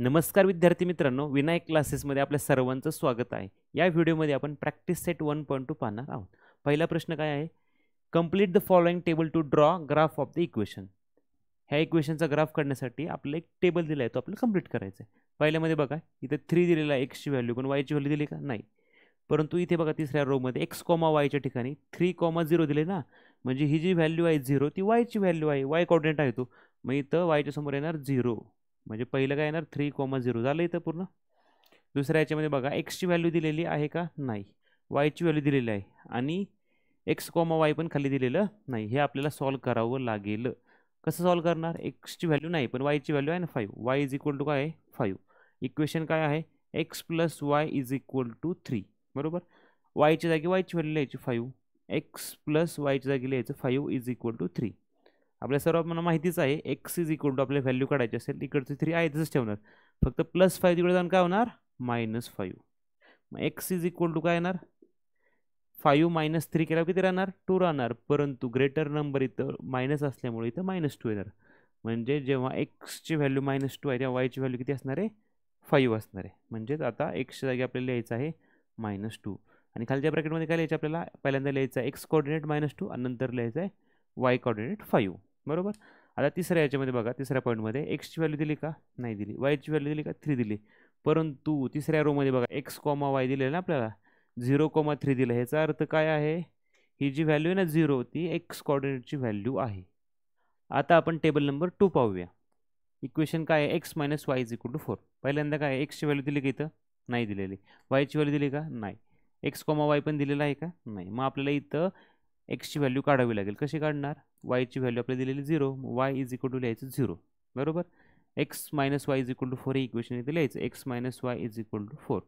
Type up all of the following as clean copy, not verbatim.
नमस्कार विद्यार्थी मित्रांनो, विनायक क्लासेसमध्ये आपल्या सर्वांचं स्वागत आहे. या व्हिडिओमध्ये आपण प्रॅक्टिस सेट 1.2 पाहणार आहोत. पहिला प्रश्न काय आहे? Complete the following table to draw graph of the equation. ह्या इक्वेशनचा ग्राफ काढण्यासाठी आपल्याला एक टेबल दिला आहे, तो आपल्याला कंप्लीट करायचा आहे. पहिल्यामध्ये बघा, इथे 3 दिलेला आहे, एक्सची व्हॅल्यू, पण वायची व्हॅल्यू दिली का? नाही. परंतु इथे बघा तिसऱ्या रोमध्ये एक्स कॉमा वायच्या ठिकाणी 3,0 दिले ना, म्हणजे ही जी व्हॅल्यू आहे 0 ती वायची व्हॅल्यू आहे, वाय कोऑर्डिनेट आहे तो. मग इथं वायच्या समोर येणार 0, म्हणजे पहिलं काय येणार 3,0 झालं इथं पूर्ण. दुसऱ्या याच्यामध्ये बघा, एक्सची व्हॅल्यू दिलेली आहे का? नाही. वायची व्हॅल्यू दिलेली आहे आणि एक्स कॉमा वाय पण खाली दिलेलं नाही. हे आपल्याला सॉल्व करावं लागेल. कसं सॉल्व करणार? एक्सची व्हॅल्यू नाही, पण वायची व्हॅल्यू आहे ना 5. वाय इज इक्वल टू काय आहे? 5. इक्वेशन काय आहे? X plus y is equal to 3. बरोबर. वायच्या जागी वायची व्हॅल्यू लिहायची 5. एक्स प्लस वायच्या जागी लिहायचं 5 इज इक्वल टू 3. आपल्या सर्वांना माहितीच आहे, एक्स इज इक्वल टू आपल्या व्हॅल्यू काढायची असेल, इकडचे 3 आहे तसंच ठेवणार. फक्त +5 तिकडे जाऊन काय होणार? -5. मग एक्स इज इक्वल टू काय येणार? 5 - 3 केल्यावर किती राहणार? 2 राहणार. परंतु ग्रेटर नंबर इथं मायनस असल्यामुळे इथं -2 येणार. म्हणजे जेव्हा एक्सची व्हॅल्यू -2 आहे तेव्हा वायची व्हॅल्यू किती असणार आहे? 5 असणार आहे. म्हणजेच आता एक्सच्या जागी आपल्याला लिहायचं आहे -2. आणि खालच्या ब्रॅकेटमध्ये काय लिहायचं आपल्याला? पहिल्यांदा लिहायचं आहे एक्स कोऑर्डिनेट -2 आणि नंतर लिहायचं आहे वाय कोऑर्डिनेट 5. बरोबर. आता तिसऱ्या याच्यामध्ये बघा, तिसऱ्या पॉईंटमध्ये एक्सची व्हॅल्यू दिली का? नाही दिली. वायची व्हॅल्यू दिली का? 3 दिली. परंतु तिसऱ्या रोमध्ये बघा, एक्स कॉमा वाय दिले ना आपल्याला, 0,3 दिलं. ह्याचा अर्थ काय आहे? ही जी व्हॅल्यू आहे ना 0, ती एक्स कोऑर्डिनेटची व्हॅल्यू आहे. आता आपण टेबल नंबर 2 पाहूया. इक्वेशन काय आहे? X minus y is equal to 4. पहिल्यांदा काय, एक्सची व्हॅल्यू दिली का इथं? नाही दिलेली. वायची व्हॅल्यू दिली का? नाही. एक्स कॉमा वाय पण दिलेला आहे का? नाही. मग आपल्याला इथं एक्सची व्हॅल्यू काढावी लागेल. कशी काढणार? वायची व्हॅल्यू आपल्याला दिलेली 0, वाय इज इक्वल टू लिहायचं 0. बरोबर. X minus y is equal to 4 हे इक्वेशन इथे लिहायचं. X minus y is equal to 4.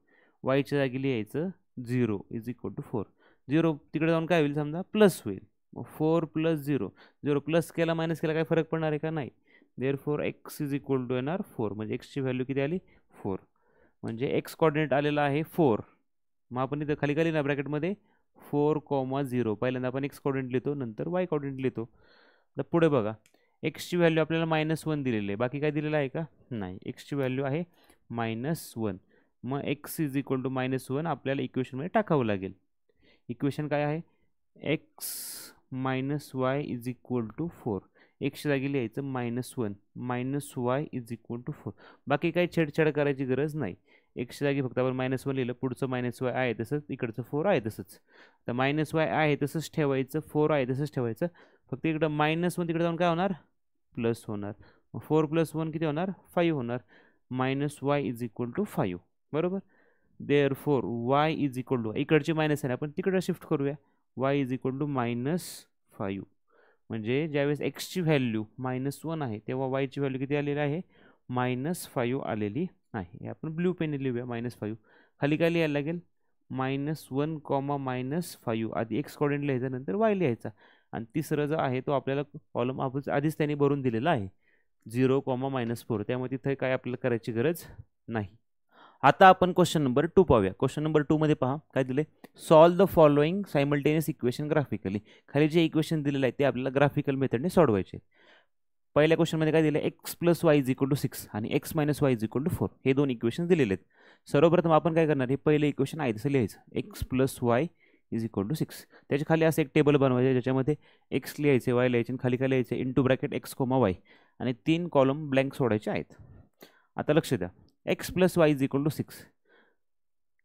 वायच्या जागी लिहायचं 0 इज इक्वल टू 4. 0 तिकडे जाऊन काय होईल? समजा प्लस होईल. मग 4 + 0. 0 प्लस केला मायनस केला काय फरक पडणार आहे का? नाही. Therefore x is equal to येणार 4. म्हणजे एक्सची व्हॅल्यू किती आली? 4. म्हणजे एक्स कोऑर्डिनेट आलेला आहे 4. मग आपण इथं खाली ना ब्रॅकेटमध्ये 4,0. पहिल्यांदा आपण एक्स कोऑर्डिनेट लिहितो, नंतर वाय कोऑर्डिनेट लिहितो. तर पुढे बघा, एक्सची व्हॅल्यू आपल्याला -1 दिलेली आहे. बाकी काय दिलेलं आहे का? नाही. एक्सची व्हॅल्यू आहे -1. मग एक्स इज इक्वल टू -1 आपल्याला इक्वेशनमध्ये टाकावं लागेल. इक्वेशन काय आहे? X minus y is equal to 4. एक्सच्या जागी लिहायचं -1 minus y is equal to 4. बाकी काही छेडछाड करायची गरज नाही. एक्सच्या जागी फक्त आपण -1 लिहिलं, पुढचं -y आहे तसंच, इकडचं 4 आहे तसंच. तर -y आहे तसंच ठेवायचं, 4 आहे तसंच ठेवायचं. फक्त इकडं -1 तिकडे जाऊन काय होणार? प्लस होणार. 4 + 1 किती होणार? 5 होणार. -y is equal to 5. बरोबर. Therefore y is equal to, इकडची मायनस आहे आपण तिकडे शिफ्ट करूया, y इज इक्वल टू -5. म्हणजे ज्यावेळेस एक्सची व्हॅल्यू -1 आहे तेव्हा वायची व्हॅल्यू किती आलेली आहे? -5 आलेली आहे. हे आपण ब्ल्यू पेनने लिहूया -5. खाली काय लिहायला लागेल? -1, -5. आधी एक्स कोऑर्डिनेट लिहायचा, नंतर वाय लिहायचा. आणि तिसरं जो आहे तो आपल्याला कॉलम आधीच त्यांनी भरून दिलेला आहे 0, -4. त्यामुळे तिथे काय आपल्याला करायची गरज नाही. आता आपण क्वेश्चन नंबर 2 पाहूया. क्वेश्चन नंबर 2 मध्ये पहा काय दिले? Solve the following simultaneous equation graphically. खाली जे इक्वेशन दिलेलं आहे ते आपल्याला ग्राफिकल मेथडने सोडवायचे. पहिल्या क्वेश्चनमध्ये काय दिलं? X plus y is equal to 6 आणि x minus y is equal to 4 हे दोन इक्वेशन दिलेले आहेत. सर्वप्रथम आपण काय करणार? हे पहिलं इक्वेशन आहे तसं लिहायचं, x plus y is equal to 6. त्याच्या खाली असं एक टेबल बनवायचं ज्याच्यामध्ये एक्स लिहायचे, वाय लिहायचे आणि खाली काय लिहायचे? Into bracket x comma y आणि 3 कॉलम ब्लँक सोडायचे आहेत. आता लक्ष द्या, x plus y is equal to 6.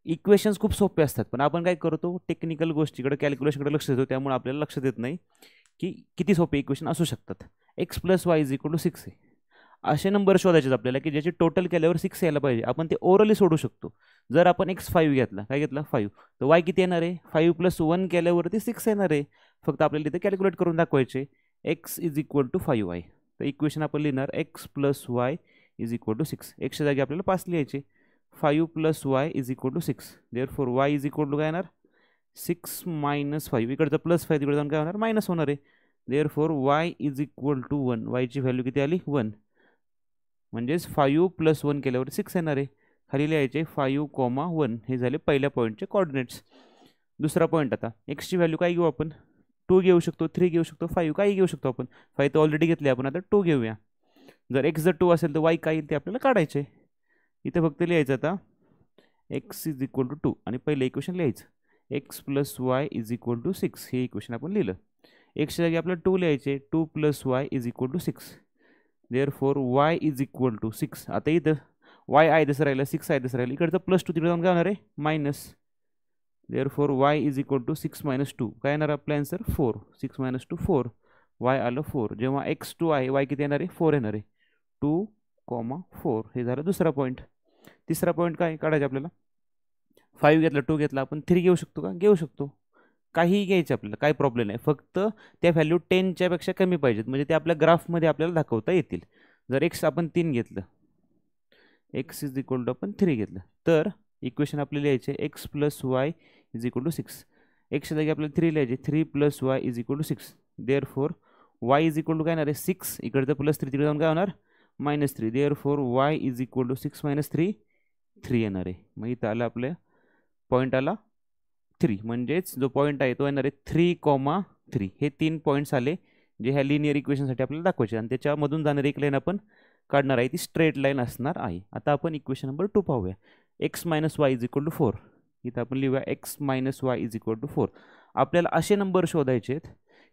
Equations खूप सोपे असतात, पण आपण काय करतो? टेक्निकल गोष्टीकडे, कॅल्क्युलेशनकडे लक्ष देतो, त्यामुळे आपल्याला लक्षात येत नाही की किती सोपे इक्वेशन असू शकतात. X plus y is equal to 6 आहे. असे नंबर शोधायचे आपल्याला की ज्याचे टोटल केल्यावर 6 यायला पाहिजे. आपण ते ओरली सोडू शकतो. जर आपण एक्स 5 घेतला, काय घेतला? 5, तर वाय किती येणार आहे? 5 + 1 केल्यावरती 6 येणार आहे. फक्त आपल्याला इथे कॅल्क्युलेट करून दाखवायचे. X is equal to 5 y. तर इक्वेशन आपण लिहिणार x plus y is equal to 6. एक्सच्या जागी आपल्याला 5 लिहायचे. 5 + y is equal to 6. Therefore y is equal to काय येणार? 6 - 5. इकडचं +5 तिकडे जाऊन काय होणार? मायनस होणार आहे. Therefore y is equal to 1. वायची व्हॅल्यू किती आली? 1. म्हणजेच 5 + 1 केल्यावर 6 येणार आहे. खाली लिहायचे 5, 1. हे झाले पहिल्या पॉईंटचे कोऑर्डिनेट्स. दुसरा पॉईंट, आता एक्सची व्हॅल्यू काय घेऊ आपण? 2 घेऊ शकतो, 3 घेऊ शकतो, 5 काही घेऊ शकतो आपण. 5 तर ऑलरेडी घेतले आपण, आता 2 घेऊया. जर एक्स जर 2 असेल तर वाय काय येईल ते आपल्याला काढायचे. इथे फक्त लिहायचं आता एक्स इज इक्वल टू 2 आणि पहिलं इक्वेशन लिहायचं x plus y is equal to 6 हे इक्वेशन आपण लिहिलं. एक्सच्या जागी आपल्याला 2 लिहायचे 2 plus y is equal to 6. Therefore y is equal to 6. आता इथं वाय आहे तसं राहिलं 6 आहे तसं राहिलं इकडचं +2 तिकडे जाऊन काय होणार आहे minus. Therefore y is equal to 6 - 2 काय येणार आपला आन्सर 4. 6 - 2 4 वाय आलं 4. जेव्हा x2 आहे वाय किती येणार आहे 4 येणार आहे 2, 4 हे झालं दुसरा पॉईंट. तिसरा पॉईंट काय काढायचं आपल्याला 5 घेतला 2 घेतला आपण 3 घेऊ शकतो का घेऊ शकतो. काहीही घ्यायचं आपल्याला काही प्रॉब्लेम नाही फक्त त्या व्हॅल्यू 10च्या पेक्षा कमी पाहिजेत म्हणजे ते आपल्या ग्राफमध्ये आपल्याला दाखवता येतील. जर एक्स आपण 3 घेतलं एक्स इज इक्वल टू आपण 3 घेतलं तर इक्वेशन आपल्याला लिहायचे x plus y is equal to 6. एक्सच्या जागी आपल्याला 3 लिहायचे 3 plus y is equal to 6. Therefore y is equal to काय येणार आहे 6 इकडचं +3 तिकडे जाऊन काय होणार -3. Therefore y is equal to 6 - 3 3 येणार आहे. मग इथं आलं आपल्या पॉईंट आला 3 म्हणजेच जो पॉईंट आहे तो येणार आहे 3,3. हे 3 पॉईंट्स आले जे ह्या लिनियर इक्वेशनसाठी आपल्याला दाखवायचे आणि त्याच्यामधून जाणारी एक लाईन आपण काढणार आहे ती स्ट्रेट लाईन असणार आहे. आता आपण इक्वेशन नंबर 2 पाहूया. X minus y is equal to 4. इथं आपण लिहूया x minus y is equal to 4. आपल्याला असे नंबर शोधायचे आहेत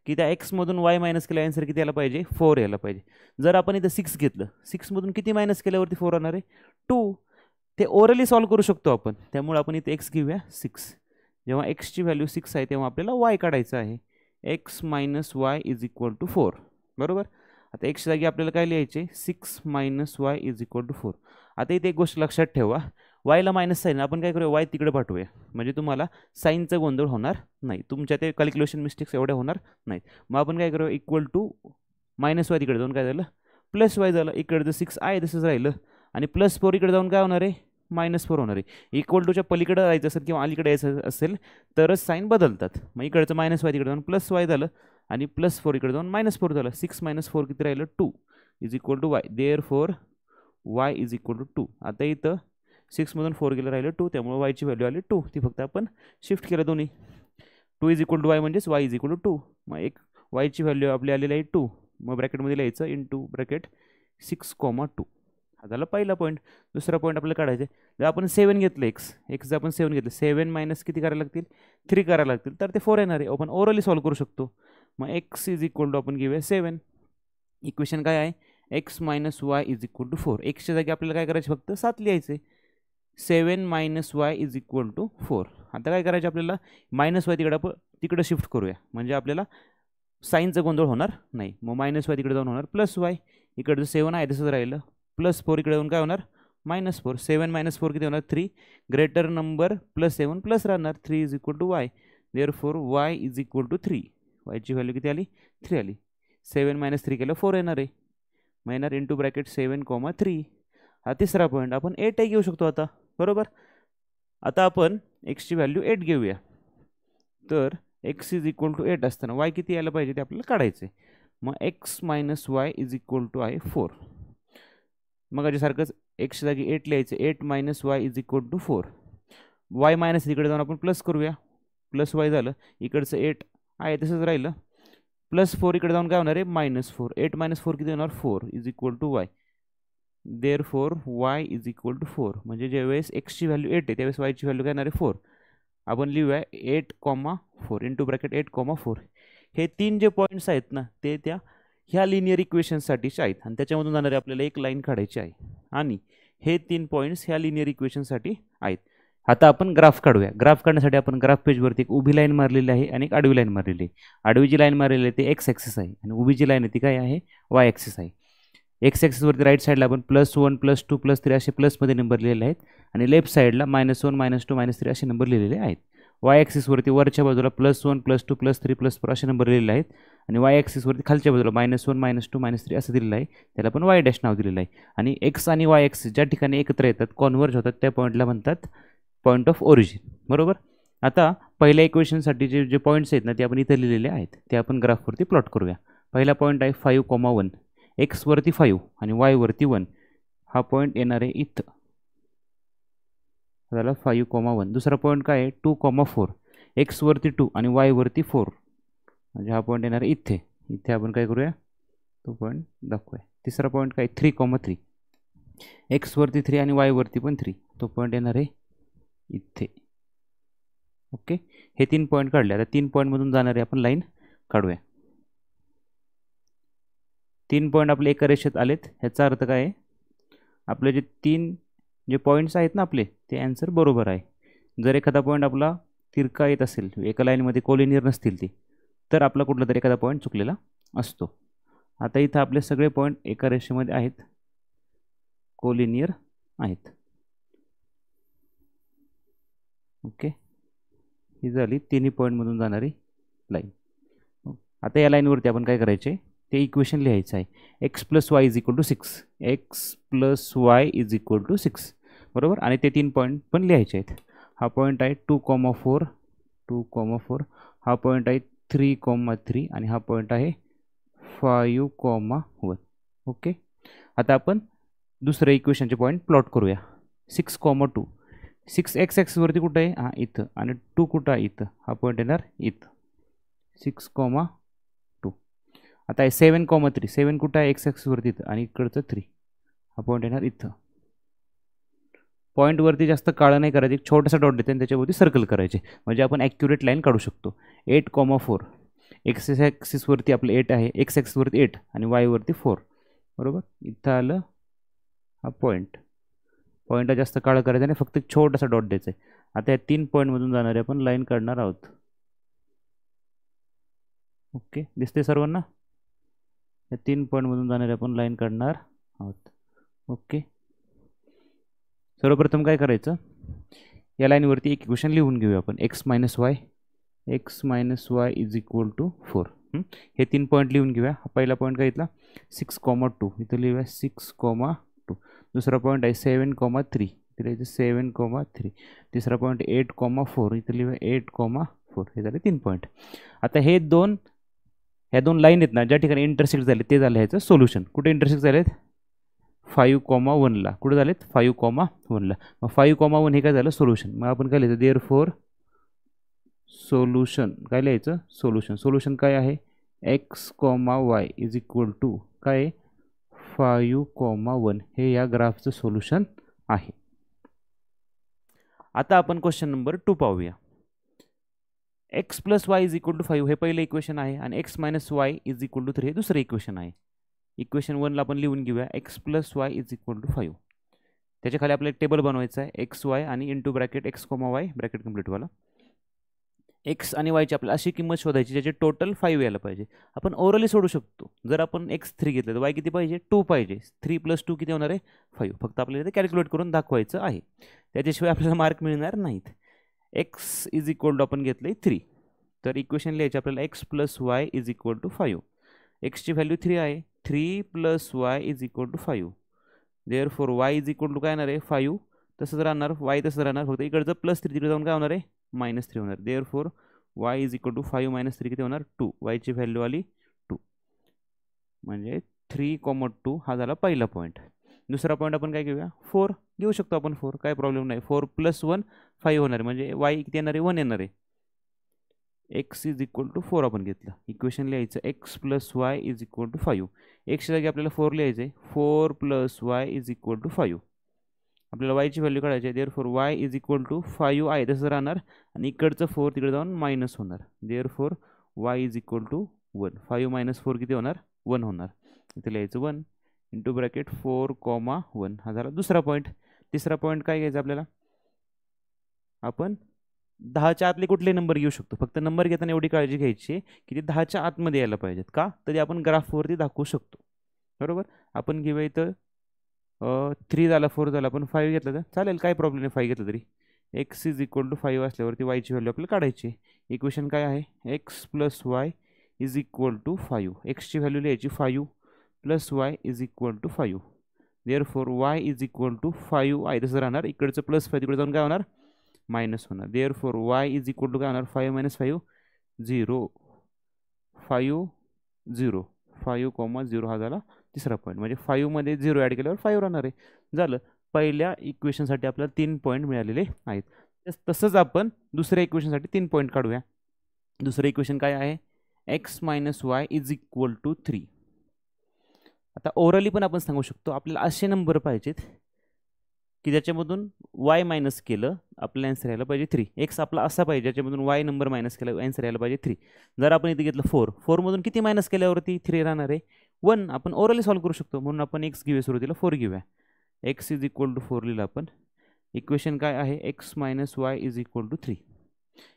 की त्या एक्समधून वाय मायनस केल्या आन्सर किती यायला पाहिजे 4 यायला पाहिजे. जर आपण इथं 6 घेतलं 6मधून किती मायनस केल्यावरती 4 होणार आहे 2. ते ओरली सॉल्व्ह करू शकतो आपण त्यामुळे आपण इथे एक्स घेऊया 6. जेव्हा एक्सची व्हॅल्यू 6 आहे तेव्हा आपल्याला वाय काढायचं आहे x minus y is equal to 4 बरोबर. आता एक्सच्या जागी आपल्याला काय लिहायचे 6 - वाय इज इक्वल टू 4. आता इथे एक गोष्ट लक्षात ठेवा वायला मायनस साईन आपण काय करूया वाय तिकडे पाठवूया म्हणजे तुम्हाला साईनचा गोंधळ होणार नाही तुमच्या ते कॅल्क्युलेशन मिस्टेक्स एवढ्या होणार नाहीत. मग आपण काय करूया इक्वल टू -वाय तिकडे जाऊन काय झालं +वाय झालं. इकडचं 6 आहे तसंच राहिलं आणि +4 इकडे जाऊन काय होणार आहे -4 होणार आहे. इक्वल टूच्या पलीकडे जायचं असेल किंवा अलीकडे यायचं असेल तरच साईन बदलतात. मग इकडचं -वाय तिकडे जाऊन +वाय झालं आणि +4 इकडे जाऊन -4 झालं. 6 - 4 किती राहिलं 2 is equal to y. Therefore y is equal to 2. आता इथं 6मधून 4 गेलं राहिलं 2 त्यामुळे वायची व्हॅल्यू आली 2. ती फक्त आपण शिफ्ट केलं दोन्ही 2 इज इक्वल टू वाय म्हणजेच वाय इज इक्वल टू 2. मग एक वायची व्हॅल्यू आपली आलेली आहे 2. मग ब्रॅकेटमध्ये लिहायचं इंटू ब्रॅकेट 6,2. हा झाला पहिला पॉईंट. दुसरा पॉईंट आपल्याला काढायचे जर आपण 7 घेतलं एक्स जर आपण 7 घेतलं 7 मायनस किती करायला लागतील 3 करायला लागतील तर ते 4 येणार आहे. आपण ओरली सॉल्व्ह करू शकतो. मग एक्स इज इक्वल टू आपण घेऊया 7. इक्वेशन काय आहे x minus y is equal to 4. एक्सच्या जागी आपल्याला काय करायचे फक्त 7 लिहायचे 7 - वाय इज इक्वल टू 4. आता काय करायचं आपल्याला -वाय तिकडं शिफ्ट करूया म्हणजे आपल्याला साईनचा गोंधळ होणार नाही. मग -वाय तिकडे जाऊन होणार +वाय. इकडचं 7 आहे तसंच राहिलं +4 इकडे जाऊन काय होणार -4. 7 - 4 किती होणार 3. ग्रेटर नंबर +7 प्लस राहणार 3 is equal to y. Therefore y is equal to 3. वायची व्हॅल्यू किती आली 3 आली. 7 - 3 केलं 4 येणार आहे. मग येणार इंटू ब्रॅकेट 7,3. हा तिसरा पॉईंट. आपण 8 घेऊ शकतो आता बरोबर. आता आपण एक्सची व्हॅल्यू 8 घेऊया तर एक्स इज इक्वल टू 8 असताना वाय किती यायला पाहिजे ते आपल्याला काढायचे. मग x minus y is equal to आहे 4. मग याच्यासारखंच एक्सच्या जागी 8 लिहायचे 8 - y is equal to 4. Y minus इकडे जाऊन आपण प्लस करूया +वाय झालं. इकडचं 8 आहे तसंच राहिलं +4 इकडे जाऊन काय होणार आहे -4. 8 - 4 किती होणार 4 is equal to y. Therefore y is equal to 4 म्हणजे ज्यावेळेस एक्सची व्हॅल्यू 8 आहे त्यावेळेस वायची व्हॅल्यू काय येणार आहे 4. आपण लिहूया 8,4 इंटू ब्रॅकेट 8,4. हे 3 जे पॉईंट्स आहेत ना ते त्या ह्या लिनियर इक्वेशनसाठीचे आहेत आणि त्याच्यामधून जाणारे आपल्याला एक लाईन काढायची आहे आणि हे 3 पॉईंट्स ह्या लिनियर इक्वेशनसाठी आहेत. आता आपण ग्राफ काढूया. ग्राफ काढण्यासाठी आपण ग्राफ पेजवरती एक उभी लाईन मारलेली आहे आणि एक आडवी लाईन मारलेली आहे. आडवी जी लाईन मारलेली आहे ते एक्स ॲक्सिस आहे आणि उभी जी लाईन आहे ती काय आहे वाय ॲक्सिस आहे. एक्स ॲक्सिसवरती राईट साईडला आपण +1 +2 +3 असे प्लसमध्ये नंबर लिहिलेले आहेत आणि लेफ्ट साईडला -1 -2 -3 असे नंबर लिहिलेले आहेत. वाय ॲक्सिसवरती वरच्या बाजूला +1 +2 +3 +4 असे नंबर लिहिलेले आहेत आणि वाय ॲक्सिसवरती खालच्या बाजूला -1 -2 -3 असं दिलेलं आहे त्याला आपण वाय डॅश नाव दिलेलं आहे. आणि एक्स आणि वाय ॲक्सिस ज्या ठिकाणी एकत्र येतात कॉन्व्हर्ज होतात त्या पॉईंटला म्हणतात पॉईंट ऑफ ओरिजिन बरोबर. आता पहिल्या इक्वेशनसाठी जे पॉईंट्स आहेत ना ते आपण इथे लिहिलेले आहेत ते आपण ग्राफवरती प्लॉट करूया. पहिला पॉईंट आहे 5,1 एक्सवरती 5 आणि वायवरती 1. हा पॉईंट येणार आहे इथं झाला 5,1. दुसरा पॉईंट काय आहे 2,4 एक्सवरती 2 आणि वायवरती 4 म्हणजे हा पॉईंट येणार आहे इथे आपण काय करूया तो पॉईंट दाखवूया. तिसरा पॉईंट काय 3,3 एक्स वरती 3 आणि वाय वरती पण 3, तो पॉईंट येणार आहे इथे. ओके, हे 3 पॉईंट काढले. आता 3 पॉईंटमधून जाणारे आपण लाईन काढूया. 3 पॉईंट आपले एका रेषेत आलेत. ह्याचा अर्थ काय आहे, आपले जे 3 जे पॉईंट्स आहेत ना आपले, ते आन्सर बरोबर आहे. जर एखादा पॉईंट आपला तिरका येत असेल, एका लाईनमध्ये कोलिनियर नसतील ती, तर आपला कुठला तरी एखादा पॉईंट चुकलेला असतो. आता इथं आपले सगळे पॉईंट एका रेषेमध्ये आहेत, कोलिनियर आहेत. ओके, ही झाली तिन्ही पॉईंटमधून जाणारी लाईन. आता या लाईनवरती आपण काय करायचे, ते इक्वेशन लिहायचं आहे. X plus y is equal to 6, x plus y is equal to 6, बरोबर. आणि ते 3 पॉईंट पण लिहायचे आहेत. हा पॉईंट आहे 2,4, 2,4. हा पॉईंट आहे 3,3 आणि हा पॉईंट आहे 5,1. ओके, आता आपण दुसऱ्या इक्वेशनचे पॉईंट प्लॉट करूया. 6,2. 6 एक्स ॲक्सिसवरती कुठं आहे, हा इथं, आणि 2 कुठं आहे इथं, हा पॉईंट येणार इथं. 6,2. आता आहे 7,3. 7 कुठं आहे एक्स ॲक्सिसवरती इथं, आणि इकडचं 3, हा पॉईंट येणार इथं. पॉईंटवरती जास्त काळं नाही करायचे, एक छोटासा डॉट देते आणि त्याच्यावरती सर्कल करायचे, म्हणजे आपण ॲक्युरेट लाईन काढू शकतो. 8,4. एक्स ॲक्सिसवरती आपलं 8 आहे, एक्स ॲक्सिसवरती 8 आणि वायवरती 4, बरोबर. इथं आलं हा पॉईंट. पॉईंटला जास्त काळं करायचं आणि फक्त एक छोटासा डॉट द्यायचा आहे. आता या 3 पॉईंटमधून जाणारे आपण लाईन काढणार आहोत. ओके, दिसते सर्वांना. या 3 पॉईंटमधून जाणारे आपण लाईन काढणार आहोत. ओके, सर्वप्रथम काय करायचं, या लाईनवरती एक इक्वेशन लिहून घेऊया आपण. X minus y is equal to 4. हे 3 पॉईंट लिहून घेऊया. पहिला पॉईंट काय इथला 6,2, इथं लिहूया 6,2. दुसरा पॉईंट आहे 7,3, इथे लिहायचं 7,3. तिसरा पॉईंट 8,4, इथं लिहूया 8,4. हे झाले 3 पॉईंट. आता ह्या दोन लाईन आहेत ना, ज्या ठिकाणी इंटरसेक्ट झाले ते झालं ह्याचं सोल्युशन. कुठे इंटरसेक्ट झालेत, 5,1ला. कुठे झालेत, 5,1ला. मग 5,1 हे काय झालं, सोल्युशन. मग आपण काय लिहायचं, देअरफॉर सोल्युशन. काय लिहायचं, सोल्युशन. सोल्युशन काय आहे, x comma y is equal to काय, 5,1. हे या ग्राफचं सोल्युशन आहे. आता आपण क्वेश्चन नंबर 2 पाहूया. X plus y is equal to 5 हे पहिलं इक्वेशन आहे, आणि x minus y is equal to 3 हे दुसरं इक्वेशन आहे. इक्वेशन 1ला आपण लिहून घेऊया x plus y is equal to 5. त्याच्या खाली आपल्याला एक टेबल बनवायचं आहे, एक्स वाय आणि into bracket x comma y bracket कम्प्लीटवाला. एक्स आणि वायची आपल्याला अशी किंमत शोधायची ज्याचे टोटल 5 यायला पाहिजे. आपण ओरली सोडू शकतो. जर आपण एक्स 3 घेतलं तर वाय किती पाहिजे, 2 पाहिजे. 3 + 2 किती होणार आहे, 5. फक्त आपल्याला ते कॅल्क्युलेट करून दाखवायचं आहे, त्याच्याशिवाय आपल्याला मार्क मिळणार नाहीत. एक्स इज इक्वल टू आपण घेतलं 3, तर इक्वेशन लिहायचे आपल्याला x plus y is equal to 5. एक्सची व्हॅल्यू 3 आहे, 3 + y is equal to 5. Therefore y is equal to काय येणार आहे, 5. तसंच राहणार, वाय तसंच राहणार, फक्त इकडचं +3 तिकडे जाऊन काय होणार आहे, -3 होणार. Therefore y is equal to 5 - 3 किती होणार, 2. वायची व्हॅल्यू आली 2, म्हणजे 3,2 हा झाला पहिला पॉईंट. दुसरा पॉईंट आपण काय घेऊया, 4 घेऊ शकतो आपण. 4 काय प्रॉब्लेम नाही. 4 + 1 5 होणार आहे, म्हणजे वाय किती येणार आहे, 1 येणार आहे. एक्स इज इक्वल टू 4 आपण घेतलं. इक्वेशन लिहायचं x plus y is equal to 5. एक्सच्या जागी आपल्याला 4 लिहायचं आहे, 4 + वाय इज इक्वल टू 5. आपल्याला वायची व्हॅल्यू काढायची आहे. Therefore y is equal to 5 आहे तसं राहणार, आणि इकडचं 4 तिकडे जाऊन मायनस होणार. Therefore y is equal to 1. 5 - 4 किती होणार, 1 होणार. इथे लिहायचं 1 इंटू ब्रॅकेट 4,1. हा झाला दुसरा पॉईंट. तिसरा पॉईंट काय घ्यायचा आपल्याला, आपण 10च्या आतले कुठले नंबर घेऊ शकतो. फक्त नंबर घेताना एवढी काळजी घ्यायची की ते 10च्या आतमध्ये यायला पाहिजेत. का, तरी आपण ग्राफवरती दाखवू शकतो, बरोबर. आपण घेऊया इथं 3 झाला, 4 झाला, आपण 5 घेतलं तर चालेल, काय प्रॉब्लेम नाही 5 घेतलं तरी. एक्स इज इक्वल टू 5 असल्यावरती वायची व्हॅल्यू आपल्याला काढायची. इक्वेशन काय आहे, x plus y is equal to 5. एक्सची व्हॅल्यू लिहायची 5 + y is equal to 5. Therefore y is equal to 5 आहे तसं राहणार, इकडचं +5 तिकडे जाऊन काय होणार, मायनस होणार. Therefore y is equal to काय होणार, 5 - 5 0. 5 0, 5,0 हा झाला तिसरा पॉईंट. म्हणजे 5 मध्ये 0 ॲड केल्यावर 5 राहणार आहे. झालं, पहिल्या इक्वेशनसाठी आपल्याला 3 पॉईंट मिळालेले आहेत. तसंच आपण दुसऱ्या इक्वेशनसाठी 3 पॉईंट काढूया. दुसरं इक्वेशन काय आहे, x minus y is equal to 3. आता ओरली पण आपण सांगू शकतो आपल्याला असे नंबर पाहिजेत की ज्याच्यामधून वाय मायनस केलं आपल्याला आन्सर यायला पाहिजे 3. एक्स आपला असा पाहिजे ज्याच्यामधून वाय नंबर मायनस केला आन्सर यायला पाहिजे 3. जर आपण इथे घेतलं 4 मधून किती मायनस केल्यावरती 3 राहणार आहे 1. आपण ओरली सॉल्व्ह करू शकतो म्हणून आपण एक्स घेऊया सुरुवातीला 4 घेऊया. एक्स इज इक्वल टू 4 लिहिलं आपण. इक्वेशन काय आहे x minus y is equal to 3.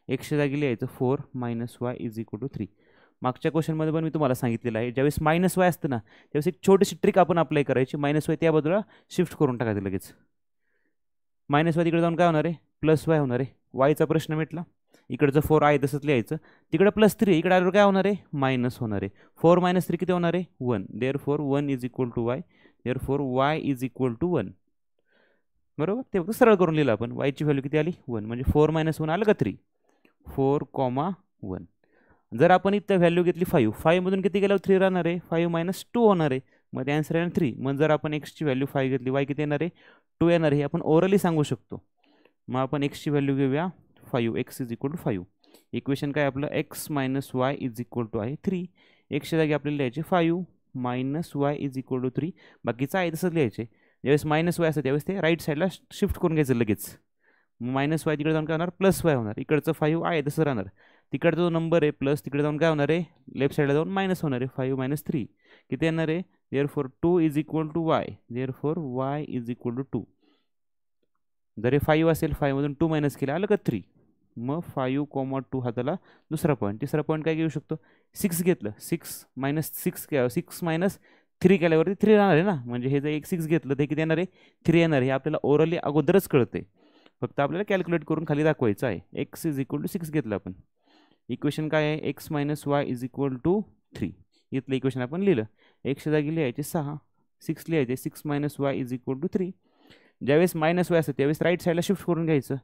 एक्सच्या जागी लिहायचं 4 minus y is equal to 3. मागच्या क्वेश्चनमध्ये पण मी तुम्हाला सांगितलेलं आहे ज्यावेळेस मायनस वाय असतं ना त्यावेळेस एक छोटीशी ट्रिक आपण अप्लाय करायची. मायनस वाय त्या बाजूला शिफ्ट करून टाकायचं लगेच. मायनस वाय तिकडे जाऊन काय होणार आहे प्लस वाय होणार आहे. वायचा प्रश्न मिटला. इकडचं 4 आहे तसंच लिहायचं. तिकडे +3 इकडे आल्यावर काय होणार आहे मायनस होणार आहे. 4 - 3 किती होणार आहे 1. Therefore 1 is equal to y. Therefore y is equal to 1. बरोबर. ते फक्त सरळ करून लिहिलं आपण. वायची व्हॅल्यू किती आली 1 म्हणजे 4 - 1 आलं का 3. 4,1. जर आपण इथं व्हॅल्यू घेतली 5 मधून किती गेल्यावर 3 राहणार आहे 5 - 2 होणार आहे. मग ते आन्सर येणार 3. मग जर आपण एक्सची व्हॅल्यू 5 घेतली वाय किती येणार आहे 2 येणार आहे. आपण ओरली सांगू शकतो. मग आपण एक्सची व्हॅल्यू घेऊया 5. X is equal to 5. Equation काय आपलं x minus y is equal to आहे 3. एक्सच्या जागी आपल्याला लिहायचे 5 minus y is equal to 3. बाकीचं आहे तसंच लिहायचे. ज्यावेळेस मायनस वाय असतं त्यावेळेस ते राईट साईडला शिफ्ट करून घ्यायचं लगेच. मायनस वाय तिकडे जाऊन काय होणार प्लस वाय होणार. इकडचं 5 आहे तसं राहणार. तिकडचा जो नंबर आहे प्लस तिकडे जाऊन काय होणार आहे लेफ्ट साईडला जाऊन मायनस होणार आहे 5 - 3 किती येणार आहे therefore 2 is equal to y. Therefore y is equal to 2. जर हे 5 असेल 5 मधून 2 मायनस केलं आलं का 3. मग 5,2 हा त्याला दुसरा पॉईंट. तिसरा पॉईंट काय घेऊ शकतो 6 घेतलं 6 - 3 केल्यावरती 3 राहणार आहे ना. म्हणजे हे जर एक 6 घेतलं ते किती येणार आहे 3 येणार. हे आपल्याला ओरली अगोदरच कळते. फक्त आपल्याला कॅल्क्युलेट करून खाली दाखवायचं आहे. एक्स इज इक्वल टू 6 घेतलं आपण. इक्वेशन काय आहे x minus y is equal to 3. इथलं इक्वेशन आपण लिहिलं. एक्सच्या जागी लिहायचे 6 6 लिहायचे 6 - वाय इज इक्वल टू 3. ज्यावेळेस मायनस वाय असतं त्यावेळेस राईट साईडला शिफ्ट करून घ्यायचं.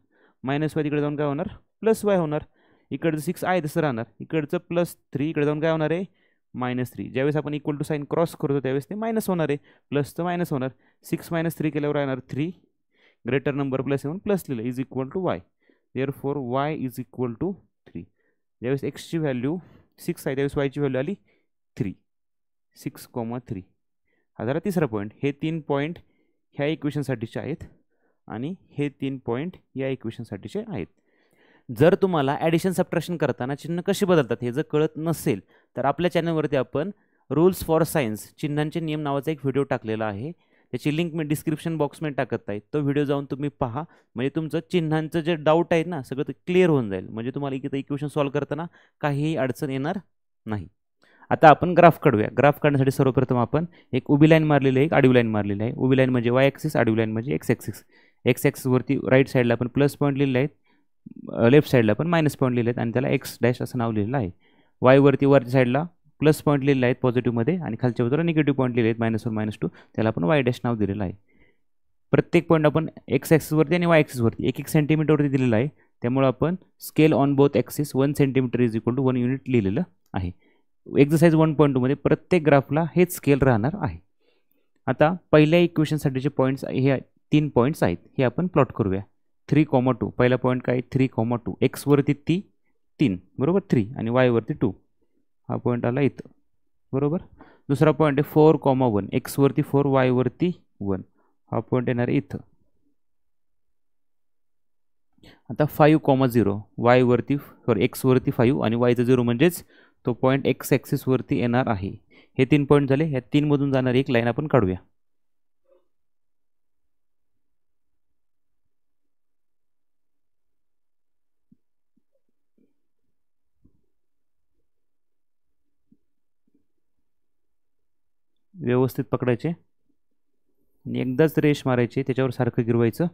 मायनस वाय तिकडे जाऊन काय होणार प्लस वाय होणार. इकडचं 6 आहे तसं राहणार. इकडचं +3 इकडे जाऊन काय होणार आहे -3. ज्यावेळेस आपण इक्वल टू साईन क्रॉस करतो त्यावेळेस ते मायनस होणार आहे. प्लसचं मायनस होणार. 6 - 3 केल्यावर येणार 3. ग्रेटर नंबर प्लस येऊन प्लस लिहिलं is equal to y. Therefore y is equal to 3. ज्यावेळेस एक्सची व्हॅल्यू 6 आहे त्यावेळेस वायची व्हॅल्यू आली 3. 6,3. हा झाला तिसरा पॉईंट. हे 3 पॉईंट ह्या इक्वेशनसाठीचे आहेत आणि हे 3 पॉईंट या इक्वेशनसाठीचे आहेत. जर तुम्हाला ॲडिशन सबट्रॅक्शन करताना चिन्ह कशी बदलतात हे जर कळत नसेल तर आपल्या चॅनलवरती आपण रूल्स फॉर सायन्स चिन्हांचे नियम नावाचा एक व्हिडिओ टाकलेला आहे. त्याची लिंक मी डिस्क्रिप्शन बॉक्समध्ये टाकत आहे. तो व्हिडिओ जाऊन तुम्ही पहा. म्हणजे तुमचं चिन्हांचं जे डाऊट आहेत ना सगळं ते क्लिअर होऊन जाईल. म्हणजे तुम्हाला इथं इक्वेशन सॉल्व्ह करताना काहीही अडचण येणार नाही. आता आपण ग्राफ काढूया. ग्राफ काढण्यासाठी सर्वप्रथम आपण एक उभी लाईन मारलेली आहे एक आडवी लाईन मारलेली आहे. उभी लाईन म्हणजे वाय ॲक्सिस आडवी लाईन म्हणजे एक्स ॲक्सिस. एक्स ॲक्सिसवरती राईट साईडला आपण प्लस पॉईंट लिहिलेले आहेत. लेफ्ट साईडला पण मायनस पॉईंट लिहिले आहेत आणि त्याला एक्स डॅश असं नाव लिहिलेलं आहे. वायवरती वरच्या साईडला प्लस पॉईंट लिहिलेले आहेत पॉझिटिव्हमध्ये आणि खालच्या बाजूला निगेटिव्ह पॉईंट लिहिले आहेत -1 -2. त्याला आपण वाय डॅश नाव दिलेलं आहे. प्रत्येक पॉईंट आपण एक्स ॲक्सिसवरती आणि वाय ॲक्सिसवरती 1-1 सेंटीमीटरवरती दिलेलं आहे. त्यामुळे आपण scale on both axis 1 centimetre is equal to 1 unit लिहिलेलं आहे. एक्झरसाइज 1.2 मध्ये प्रत्येक ग्राफला हेच स्केल राहणार आहे. आता पहिल्या इक्वेशनसाठीचे पॉईंट्स हे 3 पॉईंट्स आहेत हे आपण प्लॉट करूया. 3,2 पहिला पॉईंट काय 3,2 एक्सवरती 3 बरोबर 3 आणि वायवरती 2 हा पॉईंट आला इथं बरोबर. दुसरा पॉईंट आहे 4,1 एक्सवरती 4 वायवरती 1 हा पॉईंट येणार इथं. आता 5,0 वायवरती एक्सवरती 5 आणि वायचं 0 म्हणजेच तो पॉईंट एक्स ॲक्सिसवरती येणार आहे. हे 3 पॉईंट झाले. ह्या 3 मधून जाणारी एक लाईन आपण काढूया. व्यवस्थित पकडायचे आणि एकदाच रेष मारायची त्याच्यावर सारखं गिरवायचं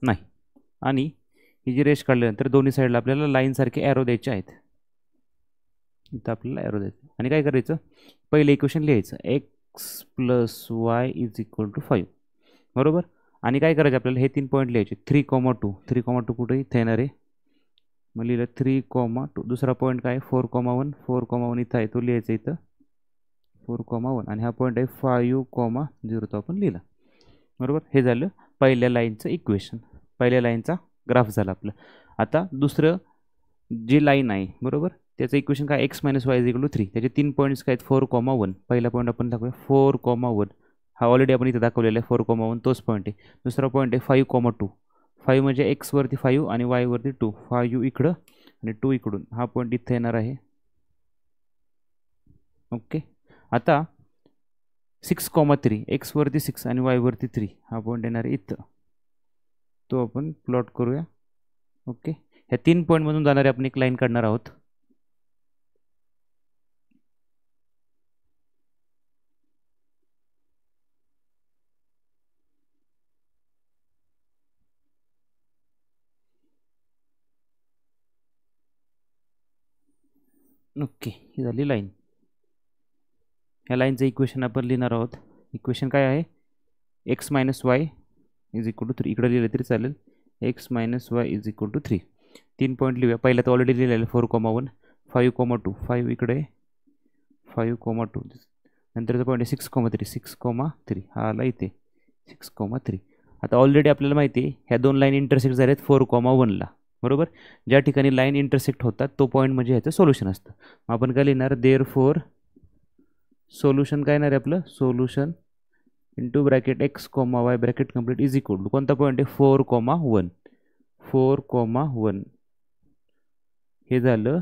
नाही. आणि ही जी रेष काढल्यानंतर दोन्ही साईडला आपल्याला लाईनसारखे ॲरो द्यायचे आहेत. इथं आपल्याला ॲरो द्यायचं आणि काय करायचं पहिलं इक्वेशन लिहायचं x plus y is equal to 5 बरोबर. आणि काय करायचं आपल्याला हे 3 पॉईंट लिहायचे 3,2 3,2 कुठे इथं येणार आहे. मग लिहिलं 3,2. दुसरा पॉईंट काय 4,1 4,1 इथं आहे तो लिहायचा इथं 4,1 आणि हा पॉईंट आहे 5,0 तो आपण लिहिला बरोबर. हे झालं पहिल्या लाईनचं इक्वेशन. पहिल्या लाईनचा ग्राफ झाला आपला. आता दुसरं जी लाईन आहे बरोबर त्याचं इक्वेशन काय x minus y is equal to 3. त्याचे 3 पॉईंट्स काय आहेत 4,1. पहिला पॉईंट आपण दाखवूया 4,1. हा ऑलरेडी आपण इथे दाखवलेला आहे 4,1 तोच पॉईंट आहे. दुसरा पॉईंट आहे 5,2. 5 म्हणजे एक्सवरती 5 आणि वायवरती 2. 5 इकडं आणि 2 इकडून. हा पॉईंट इथे येणार आहे. ओके. आता 6,3 एक्सवरती 6 आणि वायवरती 3 हा पॉईंट येणार आहे इथं. तो आपण प्लॉट करूया. ओके. ह्या 3 पॉईंटमधून जाणारे आपण एक लाईन काढणार आहोत. ओके, ही झाली लाईन. ह्या लाईनचं इक्वेशन आपण लिहिणार आहोत. इक्वेशन काय आहे x minus y is equal to 3. इकडे लिहिलं तरी चालेल. X minus y is equal to 3. 3 point लिहूया. पहिला तर ऑलरेडी लिहिलेलं 4,1 5,2 5 इकडे 5,2 नंतरचा पॉईंट आहे 6,3 6,3 हा आला इथे 6,3. आता ऑलरेडी आपल्याला माहिती आहे ह्या दोन लाईन इंटरसेक्ट झाल्या आहेत 4,1ला. बरोबर. ज्या ठिकाणी लाईन इंटरसेक्ट होतात तो पॉईंट म्हणजे ह्याचं सोल्युशन असतं. मग आपण काय लिहिणार देअरफॉर सोल्युशन काय येणार आहे आपलं solution into bracket x comma y bracket complete is equal to कोणता पॉईंट आहे 4,1 4,1 हे झालं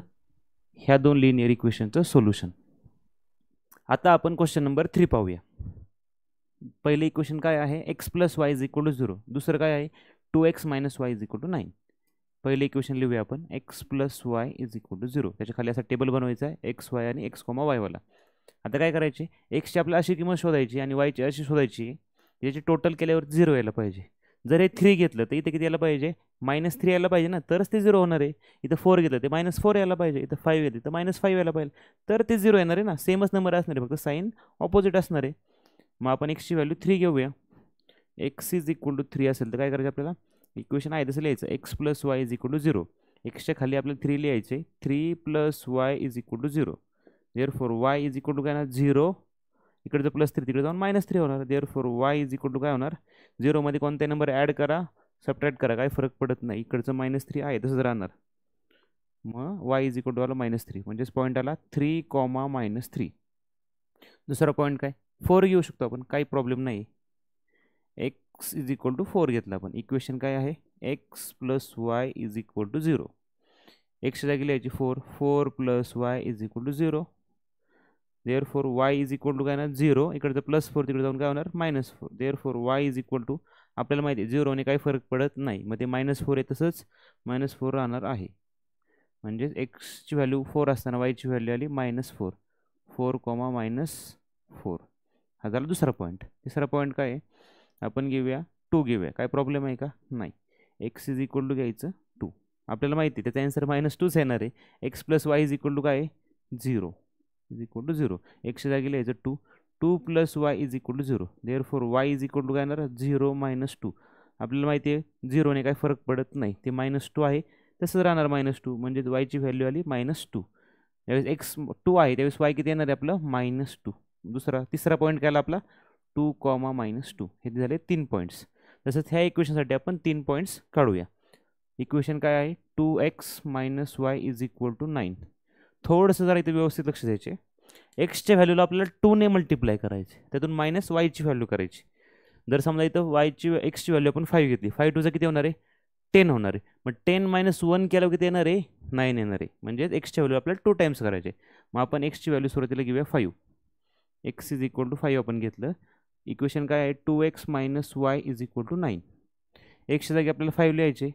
ह्या दोन लिनियर इक्वेशनचं सोल्युशन. आता आपण क्वेश्चन नंबर 3 पाहूया. पहिले इक्वेशन काय आहे x plus y is equal to 0. दुसरं काय आहे 2x minus y is equal to 9. पहिले इक्वेशन लिहूया आपण x plus y is equal to 0. त्याच्या खाली असा टेबल बनवायचा आहे एक्स वाय आणि एक्स कॉमा वायवाला. आता काय करायचे एक्सची आपल्याला अशी किंमत शोधायची आणि वायची अशी शोधायची याची टोटल केल्यावर 0 यायला पाहिजे. जर हे 3 घेतलं तर इथे किती यायला पाहिजे -3 यायला पाहिजे ना, तरच ते 0 होणार आहे. इथं 4 घेतलं ते -4 यायला पाहिजे. इथं 5 घेतलं तर -5 यायला पाहिजे, तर ते 0 येणार आहे ना. सेमच नंबर असणार आहे, फक्त साईन ऑपोजिट असणार आहे. मग आपण एक्सची व्हॅल्यू 3 घेऊया. एक्स इज इक्वल टू 3 असेल तर काय करायचं आपल्याला इक्वेशन आहे तसं लिहायचं x plus y is equal to 0. एक्सच्या खाली आपल्याला 3 लिहायचे 3 plus y is equal to 0. Therefore y is equal to काय ना 0. इकडचं +3 तिकडे जाऊन -3 होणार. Therefore y is equal to काय होणार 0 मध्ये कोणते नंबर ॲड करा सबट्रॅक्ट करा काय फरक पडत नाही. इकडचं -3 आहे तसंच राहणार. मग वाय इज इक्वल टू आला -3 म्हणजेच पॉईंट आला 3, -3. दुसरा पॉईंट काय 4 घेऊ शकतो आपण, काही प्रॉब्लेम नाही. एक्स इज इक्वल टू 4 घेतला आपण. इक्वेशन काय आहे x plus y is equal to 0. एक्सच्या जागी लिहायची 4 4 plus y is equal to 0. Therefore y is equal to काय ना 0. इकडचं +4 तिकडे जाऊन काय होणार -4. Therefore y is equal to आपल्याला माहिती आहे 0 ने काही फरक पडत नाही. मग ते -4 आहे तसंच -4 राहणार आहे. म्हणजेच एक्सची व्हॅल्यू 4 असताना वायची व्हॅल्यू आली -4 4, -4. हा झाला दुसरा पॉईंट. तिसरा पॉईंट काय आहे आपण घेऊया 2 घेऊया. काय प्रॉब्लेम आहे का नाही. एक्स इज इक्वल टू घ्यायचं 2. आपल्याला माहिती आहे त्याचा आन्सर -2च येणार आहे. X plus y is equal to काय आहे 0 इज इक्वल टू 0. एक्सच्या जागी लिहायचं 2 2 plus y is equal to 0. Therefore y is equal to काय येणार 0 -2. आपल्याला माहिती आहे 0 ने काही फरक पडत नाही. ते -2 आहे तसंच राहणार -2. म्हणजे वायची व्हॅल्यू आली -2. ज्यावेळेस एक्स 2 आहे त्यावेळेस वाय किती येणार आहे आपलं -2. तिसरा पॉईंट काय आला आपला 2, -2. हे झाले 3 पॉईंट्स. तसंच ह्या इक्वेशनसाठी आपण 3 पॉईंट्स काढूया. इक्वेशन काय आहे 2x minus y is equal to 9. थोडंसं जरा इथे व्यवस्थित लक्ष द्यायचे. एक्सच्या व्हॅल्यूला आपल्याला 2 ने मल्टिप्लाय करायचे, त्यातून मायनस वायची व्हॅल्यू करायची. जर समजा इथं एक्सची व्हॅल्यू आपण 5 घेतली 5 2 किती होणार आहे 10 होणार आहे. मग 10 - 1 केल्यावर किती येणार आहे 9 येणार आहे. म्हणजे एक्सच्या व्हॅल्यू आपल्याला 2 टाइम्स करायचे. मग आपण एक्सची व्हॅल्यू सुरुवातीला घेऊया 5. एक्स इज इक्वल टू 5 आपण घेतलं. इक्वेशन काय आहे 2x minus y is equal to 9. एक्सच्या जागी आपल्याला 5 लिहायचे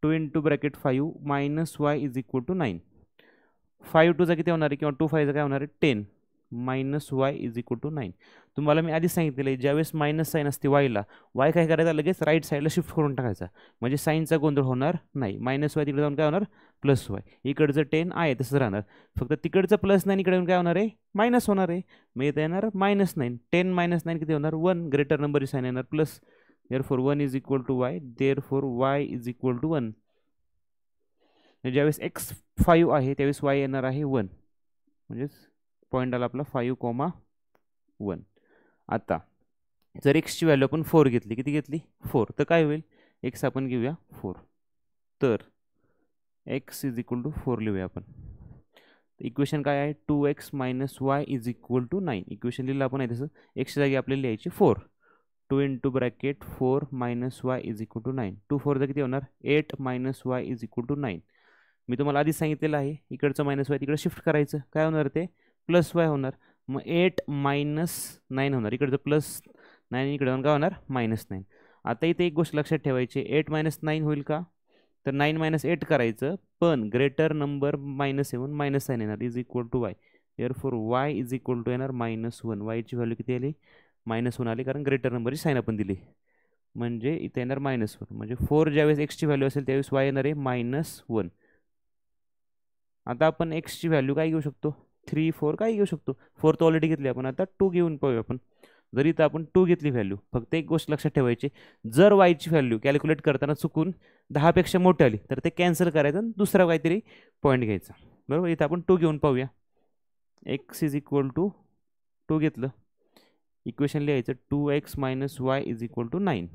2 into bracket 5 minus y is equal to 9. 5 2 किती होणार आहे किंवा 2 5 काय होणार आहे 10 minus y is equal to 9. तुम्हाला मी आधीच सांगितलेलं आहे ज्यावेळेस मायनस साईन असते वायला वाय काय करायचा लगेच राईट साईडला शिफ्ट करून टाकायचा म्हणजे साईनचा गोंधळ होणार नाही. -वाय तिकडे जाऊन काय होणार +y. इकडचं 10 आहे तसंच राहणार, फक्त तिकडचं +9 इकडे येऊन काय होणार आहे मायनस होणार आहे. मग इथं येणार -9. 10 - 9 किती होणार 1. ग्रेटर नंबरची साईन येणार plus. Therefore 1 is equal to y. Therefore y is equal to 1. ज्यावेळेस एक्स 5 आहे त्यावेळेस वाय येणार आहे 1. म्हणजेच पॉईंट आला आपला 5, 1. आता जर एक्सची व्हॅल्यू आपण 4 घेतली किती घेतली 4 तर काय होईल एक्स आपण घेऊया 4. तर एक्स इज इक्वल टू 4 लिहूया आपण. इक्वेशन काय आहे 2x minus y is equal to 9. Equation लिहिलं आपण आहे तसं एक्सच्या जागी आपल्याला लिहायची 4. 2 into bracket 4 minus y is equal to 9. 2 4 किती होणार 8 minus y is equal to 9. मी तुम्हाला आधीच सांगितलेलं आहे इकडचं मायनस वाय तिकडे शिफ्ट करायचं, काय होणार ते प्लस वाय होणार. मग 8 मायनस 9 होणार, इकडचं प्लस 9 इकडे जाऊन काय होणार -9. आता इथे एक गोष्ट लक्षात ठेवायची, 8 मायनस 9 होईल का, तर 9 मायनस 8 करायचं, पण ग्रेटर नंबर -7 मायनस साईन येणार is equal to y. Therefore y is equal to येणार -1. वायची व्हॅल्यू किती आली -1 आली, कारण ग्रेटर नंबरची साईन आपण दिली, म्हणजे इथे येणार -1. म्हणजे 4 ज्यावेळेस एक्सची व्हॅल्यू असेल त्यावेळेस वाय येणार आहे -1. आता आपण एक्सची व्हॅल्यू काय घेऊ शकतो 3 4 काय घेऊ शकतो, 4 तर ऑलरेडी घेतली आपण, आता 2 घेऊन पाहूया आपण. जरी तर आपण 2 घेतली व्हॅल्यू, फक्त एक गोष्ट लक्षात ठेवायची, जर वायची व्हॅल्यू कॅल्क्युलेट करताना चुकून 10 पेक्षा मोठी आली तर ते कॅन्सल करायचं आणि दुसरा काहीतरी पॉईंट घ्यायचा, बरोबर. इथं आपण 2 घेऊन पाहूया. एक्स इज इक्वल टू 2 घेतलं, इक्वेशन लिहायचं 2x minus y is equal to 9.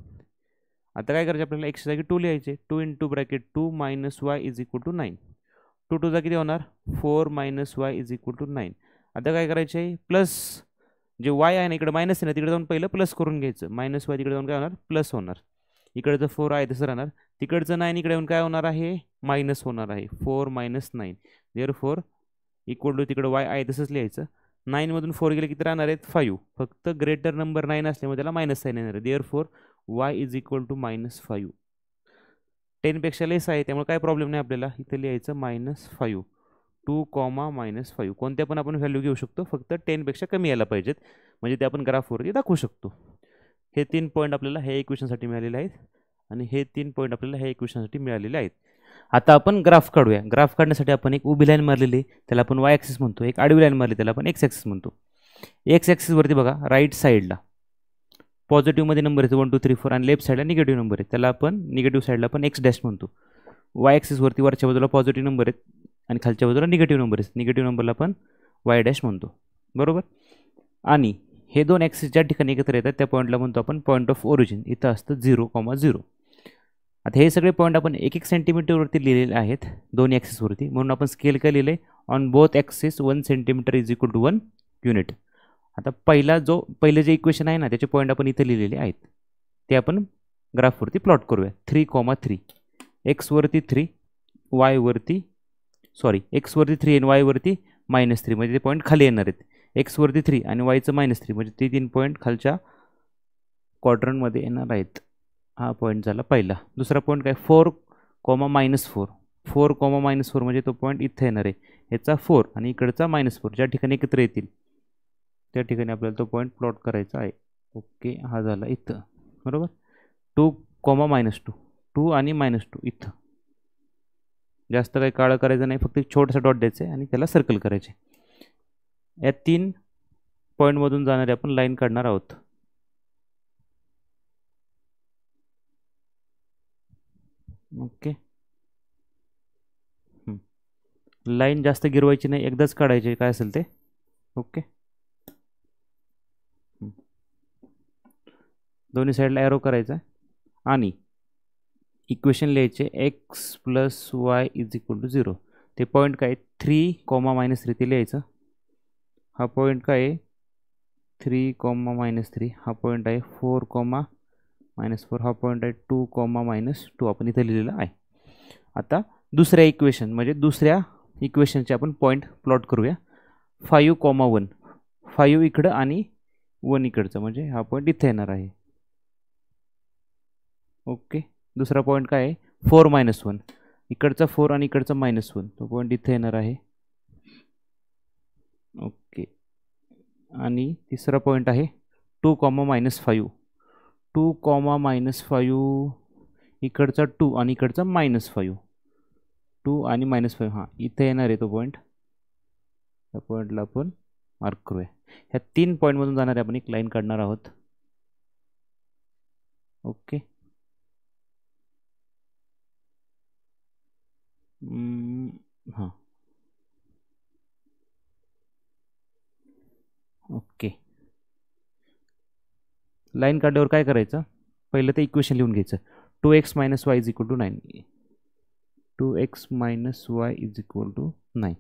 आता काय करायचं आपल्याला एक्सच्या जागी 2 लिहायचे, 2 into bracket 2 minus y is equal to 9. 2 2 किती होणार 4 minus y is equal to 9. आता काय करायचं आहे, प्लस जे वाय आहे ना इकडे मायनस आहे ना, तिकडे जाऊन पहिलं प्लस करून घ्यायचं, मायनस वाय तिकडे जाऊन काय होणार प्लस होणार. इकडचं 4 आहे तसं राहणार, तिकडचं 9 इकडे येऊन काय होणार आहे मायनस होणार आहे, 4 मायनस 9. देअरफॉर इक्वल टू तिकडे वाय आहे तसंच लिहायचं. 9 मधून 4 गेले किती राहणार आहेत 5, फक्त ग्रेटर नंबर 9 असल्यामुळे त्याला मायनस साईन येणार आहे. Therefore y is equal to -5. 10 पेक्षा लेस आहे त्यामुळे काय प्रॉब्लेम नाही आपल्याला, इथे लिहायचं -5. 2, -5. कोणत्या पण आपण व्हॅल्यू घेऊ शकतो, फक्त 10 पेक्षा कमी यायला पाहिजेत, म्हणजे ते आपण ग्राफवरती दाखवू शकतो. हे 3 पॉईंट आपल्याला हे इक्वेशनसाठी मिळालेले आहेत आणि हे 3 पॉईंट आपल्याला हे इक्वेशनसाठी मिळालेले आहेत. आता आपण ग्राफ काढूया. ग्राफ काढण्यासाठी आपण एक उभी लाईन मारलेली त्याला आपण वाय ॲक्सिस म्हणतो, एक आडवी लाईन मारली त्याला आपण एक्स ॲक्सिस म्हणतो. एक्स ॲक्सिसवरती बघा राईट साईडला पॉझिटिव्हमध्ये नंबर आहेत 1 2 3 4 आणि लेफ्ट साईडला निगेटिव्ह नंबर आहेत, त्याला आपण निगेटिव्ह साईडला आपण एक्स डॅश म्हणतो. वाय ॲक्सिसवरती वरच्या बाजूला पॉझिटिव्ह नंबर आहेत आणि खालच्या बाजूला निगेटिव्ह नंबर आहेत, निगेटिव्ह नंबरला आपण वाय डॅश म्हणतो, बरोबर. आणि हे दोन ॲक्सिस ज्या ठिकाणी एकत्र येतात त्या पॉईंटला म्हणतो आपण पॉईंट ऑफ ओरिजिन. इथं असतं 0,0. आता हे सगळे पॉईंट आपण 1-1 सेंटीमीटरवरती लिहिलेले आहेत दोन्ही ॲक्सिसवरती, म्हणून आपण स्केल काय लिहिले on both axis 1 centimetre is equal to 1 unit. आता पहिले जे इक्वेशन आहे ना त्याचे पॉईंट आपण इथे लिहिलेले आहेत, ते आपण ग्राफवरती प्लॉट करूया. 3,3 एक्सवरती 3 वायवरती एक्सवरती 3 आणि वायवरती -3, म्हणजे ते पॉईंट खाली येणार आहेत. एक्सवरती 3 आणि वायचं -3, म्हणजे ते 3 पॉईंट खालच्या क्वाड्रंटमध्ये येणार आहेत. हा पॉईंट झाला पहिला. दुसरा पॉईंट काय 4, -4. 4, -4 म्हणजे तो पॉईंट इथे येणार आहे, याचा 4 आणि इकडचा -4 ज्या ठिकाणी एकत्र येतील त्या ठिकाणी आपल्याला तो पॉईंट प्लॉट करायचा आहे. ओके, हा झाला इथं, बरोबर. 2, -2 2 आणि -2 इथं. जास्त काही काळं करायचं नाही, फक्त एक छोटासा डॉट द्यायचं आहे आणि त्याला सर्कल करायचे. या 3 पॉईंटमधून जाणारे आपण लाईन काढणार आहोत. ओके, लाईन जास्त गिरवायची नाही, एकदाच काढायचे काय असेल ते. ओके, दोन्ही साईडला ॲरो करायचा आणि इक्वेशन लिहायचे x plus y is equal to 0. ते पॉईंट काय 3, -3 ते लिहायचं. हा पॉईंट काय आहे 3, -3. हा पॉईंट आहे 4, -4. हा पॉईंट आहे 2, -2 आपण इथे लिहिलेला आहे. आता दुसऱ्या इक्वेशनचे आपण पॉईंट प्लॉट करूया. 5, 1 5 इकडं आणि 1 इकडचं, म्हणजे हा पॉईंट इथे येणार आहे. ओके, दुसरा पॉईंट काय आहे 4, -1 इकडचा 4 आणि इकडचा -1, तो पॉईंट इथे येणार आहे. ओके, आणि तिसरा पॉईंट आहे 2, -5 2, -5 इकडचा 2 आणि इकडचा -5, 2 आणि -5 हां इथे येणार आहे तो पॉईंट. त्या पॉईंटला आपण मार्क करूया. ह्या 3 पॉईंटमधून जाणारे आपण एक लाईन काढणार आहोत. ओके, हां ओके. लाईन काढल्यावर काय करायचं, पहिलं ते इक्वेशन लिहून घ्यायचं. 2x - y is equal to 9. 2x - y is equal to 9.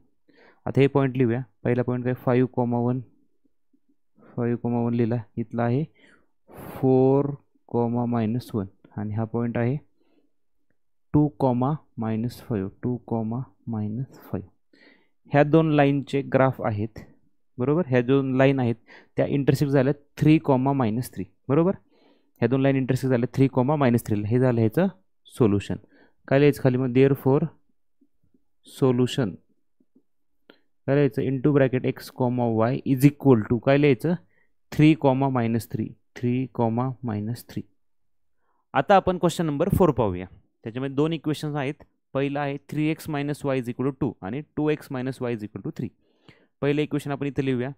आता हे पॉईंट लिहूया. पहिला पॉईंट काय 5,1 लिहिला. इथला आहे 4, -1 आणि हा पॉईंट आहे 2, -5 2, -5. ह्या दोन लाईनचे ग्राफ आहेत बरोबर. ह्या दोन लाईन आहेत त्या इंटरसेक्ट झाल्या 3, -3 बरोबर. ह्या दोन लाईन इंटरसेक्ट झाल्या 3, -3. हे झालं ह्याचं सोल्युशन. काय लिहायचं खाली मग देअरफॉर सोल्युशन काय लिहायचं into bracket x, y is equal to काय लिहायचं 3, -3 3, -3. आता आपण क्वेश्चन नंबर 4 पाहूया. त्याच्यामध्ये दोन इक्वेशन्स आहेत. पहिलं आहे 3x - y is equal to 2 आणि 2x - y is equal to 3. पहिलं इक्वेशन आपण इथे लिहूया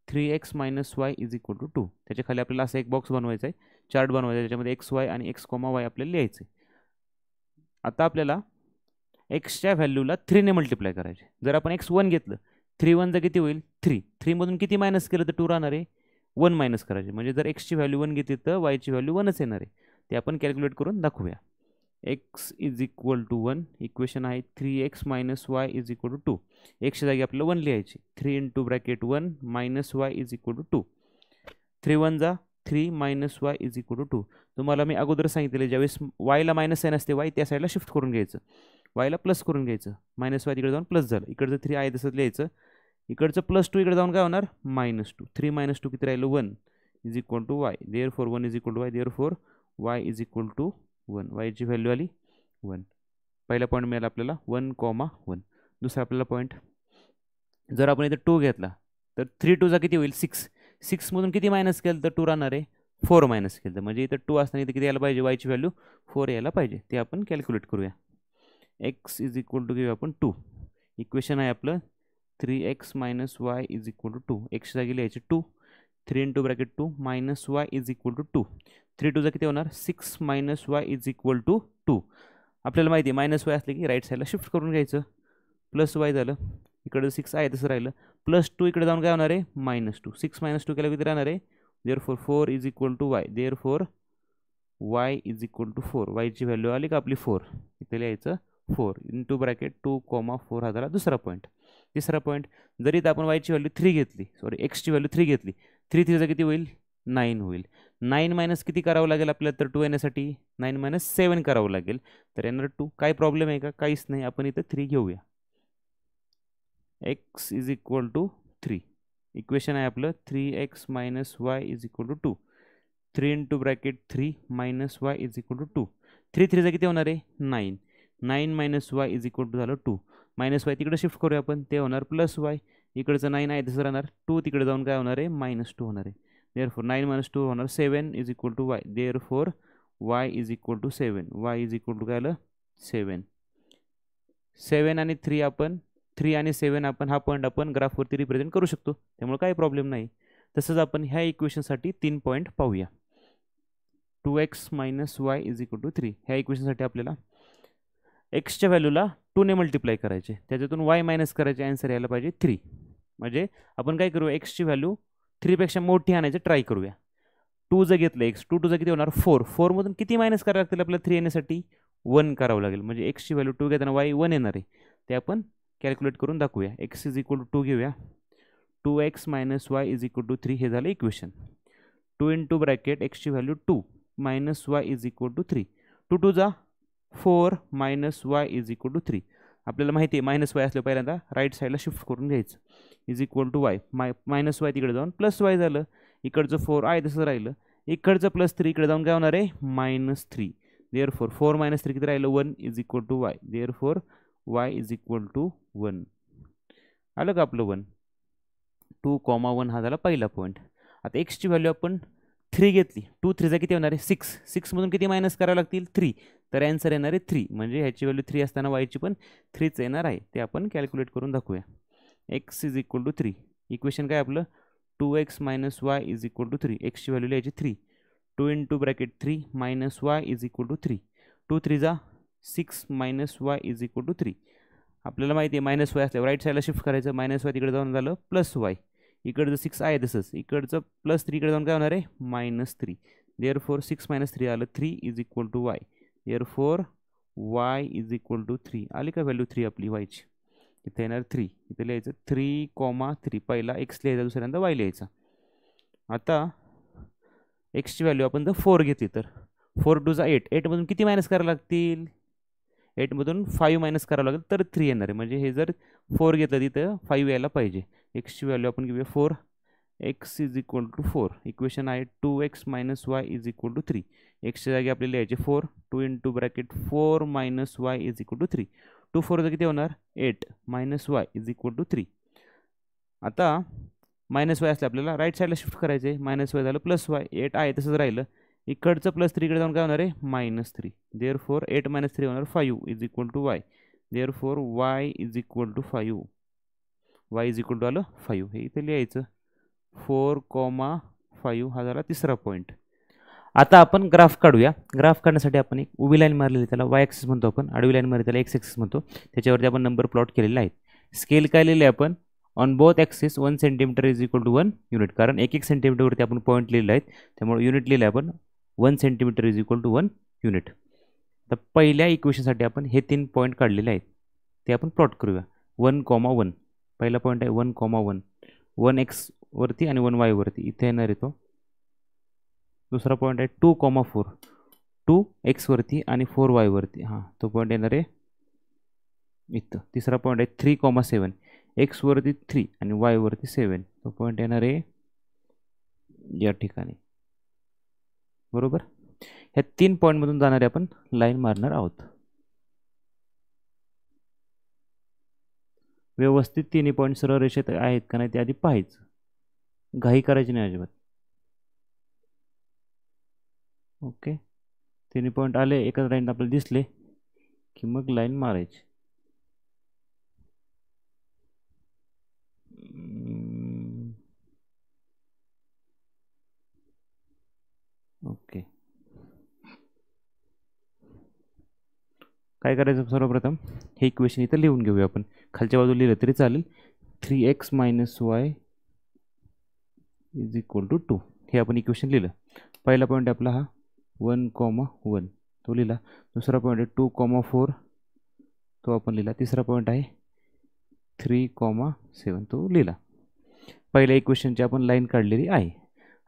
3x - y is equal to 2. त्याच्या खाली आपल्याला असा एक बॉक्स बनवायचा आहे, चार्ट बनवायचा आहे. त्याच्यामध्ये x, y आणि x, y आपल्याला लिहायचे. आता आपल्याला एक्सच्या व्हॅल्यूला 3 ने मल्टिप्लाय करायचे. जर आपण x1 घेतलं 3 1 किती होईल 3. 3 मधून किती मायनस केलं तर 2 राहणार आहे 1 मायनस करायचे. म्हणजे जर एक्सची व्हॅल्यू 1 घेतली तर वायची व्हॅल्यू 1च येणार आहे. ते आपण कॅल्क्युलेट करून दाखवूया. x is equal to 1. Equation आहे 3x - y is equal to 2. एक्सच्या जागी आपल्याला 1 लिहायची. 3 into bracket 1 - y is equal to 2. 3 1 जा 3 - y इज इक्वल टू 2. तुम्हाला मी अगोदर सांगितले ज्यावेळेस वायला मायनस साईन असते वाय त्या साईडला शिफ्ट करून घ्यायचं, वायला प्लस करून घ्यायचं. -y तिकडे जाऊन प्लस झालं. इकडचं 3 आहे तसंच लिहायचं. इकडचं +2 इकडे जाऊन काय होणार -2. 3 - 2 किती राहिलं 1 is equal to y. Therefore 1 is equal to y. Therefore y is equal to 1. वायची व्हॅल्यू आली 1. पहिला पॉईंट मिळाला आपल्याला 1, 1. दुसरा आपल्याला पॉईंट जर आपण इथे 2 घेतला तर 3 2 किती होईल 6. 6 मधून किती मायनस केलं तर 2 राहणार आहे 4 मायनस केलं. म्हणजे इथं 2 असताना इथे किती यायला पाहिजे वायची व्हॅल्यू 4 यायला पाहिजे. ते आपण कॅल्क्युलेट करूया. x इज इक्वल टू घेऊया आपण 2. इक्वेशन आहे आपलं 3x - y is equal to 2. X जागी लिहायचे 2. 3 into bracket 2 - y is equal to 2. 3 2 किती होणार 6 - y इज इक्वल टू 2. आपल्याला माहिती आहे -y असले की राईट साईडला शिफ्ट करून घ्यायचं. +y झालं. इकडं 6 आहे तसं राहिलं. +2 इकडे जाऊन काय होणार आहे -2. 6 - 2 केलं किती राहणार आहे therefore 4 is equal to y. Therefore y is equal to 4. वायची व्हॅल्यू आली का आपली 4. इथे लिहायचं 4 इंटू ब्रॅकेट 2, 4 हा झाला दुसरा पॉईंट. तिसरा पॉईंट जरी इथं आपण वायची व्हॅल्यू 3 घेतली एक्सची व्हॅल्यू 3 घेतली 3 3 किती होईल 9 होईल. 9 मायनस किती करावं लागेल आपल्याला तर 2 येण्यासाठी 9 - 7 करावं लागेल. तर येणार 2. काय प्रॉब्लेम आहे का काहीच नाही. आपण इथं 3 घेऊया. x is equal to 3. Equation आहे आपलं 3x - y is equal to 2. 3 into bracket 3 - y is equal to 2. 3 3 किती होणार आहे 9. 9 - y इज इक्वल टू झालं 2. -y तिकडे शिफ्ट करूया आपण ते होणार +y. इकडचं 9 आहे तसं राहणार 2 तिकडे जाऊन काय होणार आहे -2 होणार आहे. देअरफॉर 9 - 2 होणार 7 is equal to y. Therefore y is equal to 7. y is equal to काय आलं 7. 7 आणि 3 आपण 3 आणि 7 आपण हा पॉईंट आपण ग्राफवरती रिप्रेझेंट करू शकतो. त्यामुळे काही प्रॉब्लेम नाही. तसंच आपण ह्या इक्वेशनसाठी 3 पॉईंट पाहूया. 2x - y is equal to 3. ह्या इक्वेशनसाठी आपल्याला एक्सच्या व्हॅल्यूला 2 ने मल्टिप्लाय करायचे. त्याच्यातून y मायनस करायचे. आन्सर यायला पाहिजे 3. म्हणजे आपण काय करूया एक्सची व्हॅल्यू 3 पेक्षा मोठी आणायचं ट्राय करूया. 2 जर घेतलं एक्स 2 2 किती होणार 4. 4 मधून किती मायनस करावं लागतील आपल्याला 3 येण्यासाठी 1 करावं लागेल. म्हणजे एक्सची व्हॅल्यू 2 घेताना y 1 येणार आहे. ते आपण कॅल्क्युलेट करून दाखवूया. x इज इक्वल टू 2 घेऊया. 2x - y is equal to 3 हे झालं इक्वेशन. 2 इंटू ब्रॅकेट एक्सची value 2 - y is equal to 3. 2 2 जा 4 - y इज इक्वल टू 3. आपल्याला माहिती आहे -y असलं पहिल्यांदा राईट साईडला शिफ्ट करून घ्यायचं. Is equal to y. -y तिकडे जाऊन +y झालं. इकडचं 4 आहे तसं राहिलं. इकडचं +3 इकडे जाऊन काय होणार आहे -3. देअरफॉर 4 - 3 किती राहिलं 1 is equal to y. Therefore y is equal to 1. आलं का आपलं 1. 2, 1 हा झाला पहिला पॉईंट. आता एक्सची व्हॅल्यू आपण 3 घेतली. 2 3 किती होणार आहे 6. 6 मधून किती मायनस करावं लागतील 3. तर आन्सर येणार आहे 3. म्हणजे ह्याची व्हॅल्यू 3 असताना वायची पण 3च येणार आहे. ते आपण कॅल्क्युलेट करून दाखवूया. x is equal to 3. Equation काय आपलं 2x - y is equal to 3. एक्सची व्हॅल्यू लिहायची 3. 2 into bracket 3 - y is equal to 3. 2 3 जा 6 - y इज इक्वल टू 3. आपल्याला माहिती आहे -y असल्यावर राईट साईडला शिफ्ट करायचं. -y तिकडे जाऊन झालं +y. इकडचं 6 आहे तसंच. इकडचं +3 इकडे जाऊन काय होणार आहे -3. देअरफॉर 6 - 3 आलं 3 is equal to y. Therefore y is equal to 3. आली का व्हॅल्यू 3 आपली वायची. इथे येणार 3, इथे लिहायचं 3,3, पहिला x लिहायचा, दुसऱ्यांदा y लिहायचा. आता एक्सची व्हॅल्यू आपण जर 4 घेतली तर 4 2 जा 8, 8मधून किती मायनस करावं लागतील, 8मधून 5 मायनस करावं लागेल तर 3 येणार आहे. म्हणजे हे जर 4 घेतलं तिथं 5 यायला पाहिजे. एक्सची व्हॅल्यू आपण घेऊया 4, x is equal to 4. Equation आहे 2x minus y is equal to 3. एक्सच्या जागी आपल्याला लिहायचे 4, 2 into bracket 4 minus y is equal to 3. 2 4 किती होणार 8 minus y is equal to 3. आता मायनस वाय असले आपल्याला राईट साईडला शिफ्ट करायचे आहे. मायनस वाय झालं प्लस वाय, 8 आहे तसंच राहिलं. इकडचं प्लस 3 इकडे जाऊन काय होणार आहे -3. देअरफॉर 8 - 3 होणार 5 is equal to y. Therefore y is equal to 5. Y is equal to आलं 5. हे इथे लिहायचं 4,5. हा झाला तिसरा पॉईंट. आता आपण ग्राफ काढूया. ग्राफ काढण्यासाठी आपण एक उभी लाईन मारलेली, त्याला वाय ॲक्सिस म्हणतो आपण. आडवी लाईन मारली त्याला एक्स ॲक्सिस म्हणतो. त्याच्यावरती आपण नंबर प्लॉट केलेले आहेत. स्केल काय लिहिले आपण on both axis 1 centimetre is equal to 1 unit. कारण 1 सेंटीमीटरवरती आपण पॉईंट लिहिले आहेत, त्यामुळे युनिट लिहिले आपण 1 centimetre is equal to 1 unit. तर पहिल्या इक्वेशनसाठी आपण हे 3 पॉईंट काढलेले आहेत, ते आपण प्लॉट करूया. 1,1 पहिला पॉईंट आहे 1,1, 1 एक्स वरती आणि 1 वाय वरती, इथे येणार आहे तो. दुसरा पॉईंट आहे 2,4, 2 एक्स वरती आणि 4 वाय वरती, हां तो पॉईंट येणार आहे इथं. तिसरा पॉईंट आहे 3,7, एक्स वरती 3 आणि वाय वरती 7, तो पॉईंट येणार आहे या ठिकाणी. बरोबर. ह्या 3 पॉईंटमधून जाणारे आपण लाईन मारणार आहोत. व्यवस्थित तिन्ही पॉईंट सरळ रेषेत आहेत का नाही ते आधी पाहायचं, घाई करायची नाही अजिबात. ओके, तिन्ही पॉईंट आले एकाच लाईन आपल्याला दिसले की मग लाईन मारायची. ओके, काय करायचं सर्वप्रथम हे इक्वेशन इथं लिहून घेऊया आपण. खालच्या बाजूला लिहिलं तरी चालेल. 3x minus y is equal to 2, हे आपण इक्वेशन लिहिलं. पहिला पॉईंट आपला हा 1,1 तो लिहिला. दुसरा पॉईंट आहे 2,4 तो आपण लिहिला. तिसरा पॉईंट आहे 3,7 तो लिहिला. पहिल्या इक्वेशनची आपण लाईन काढलेली आहे.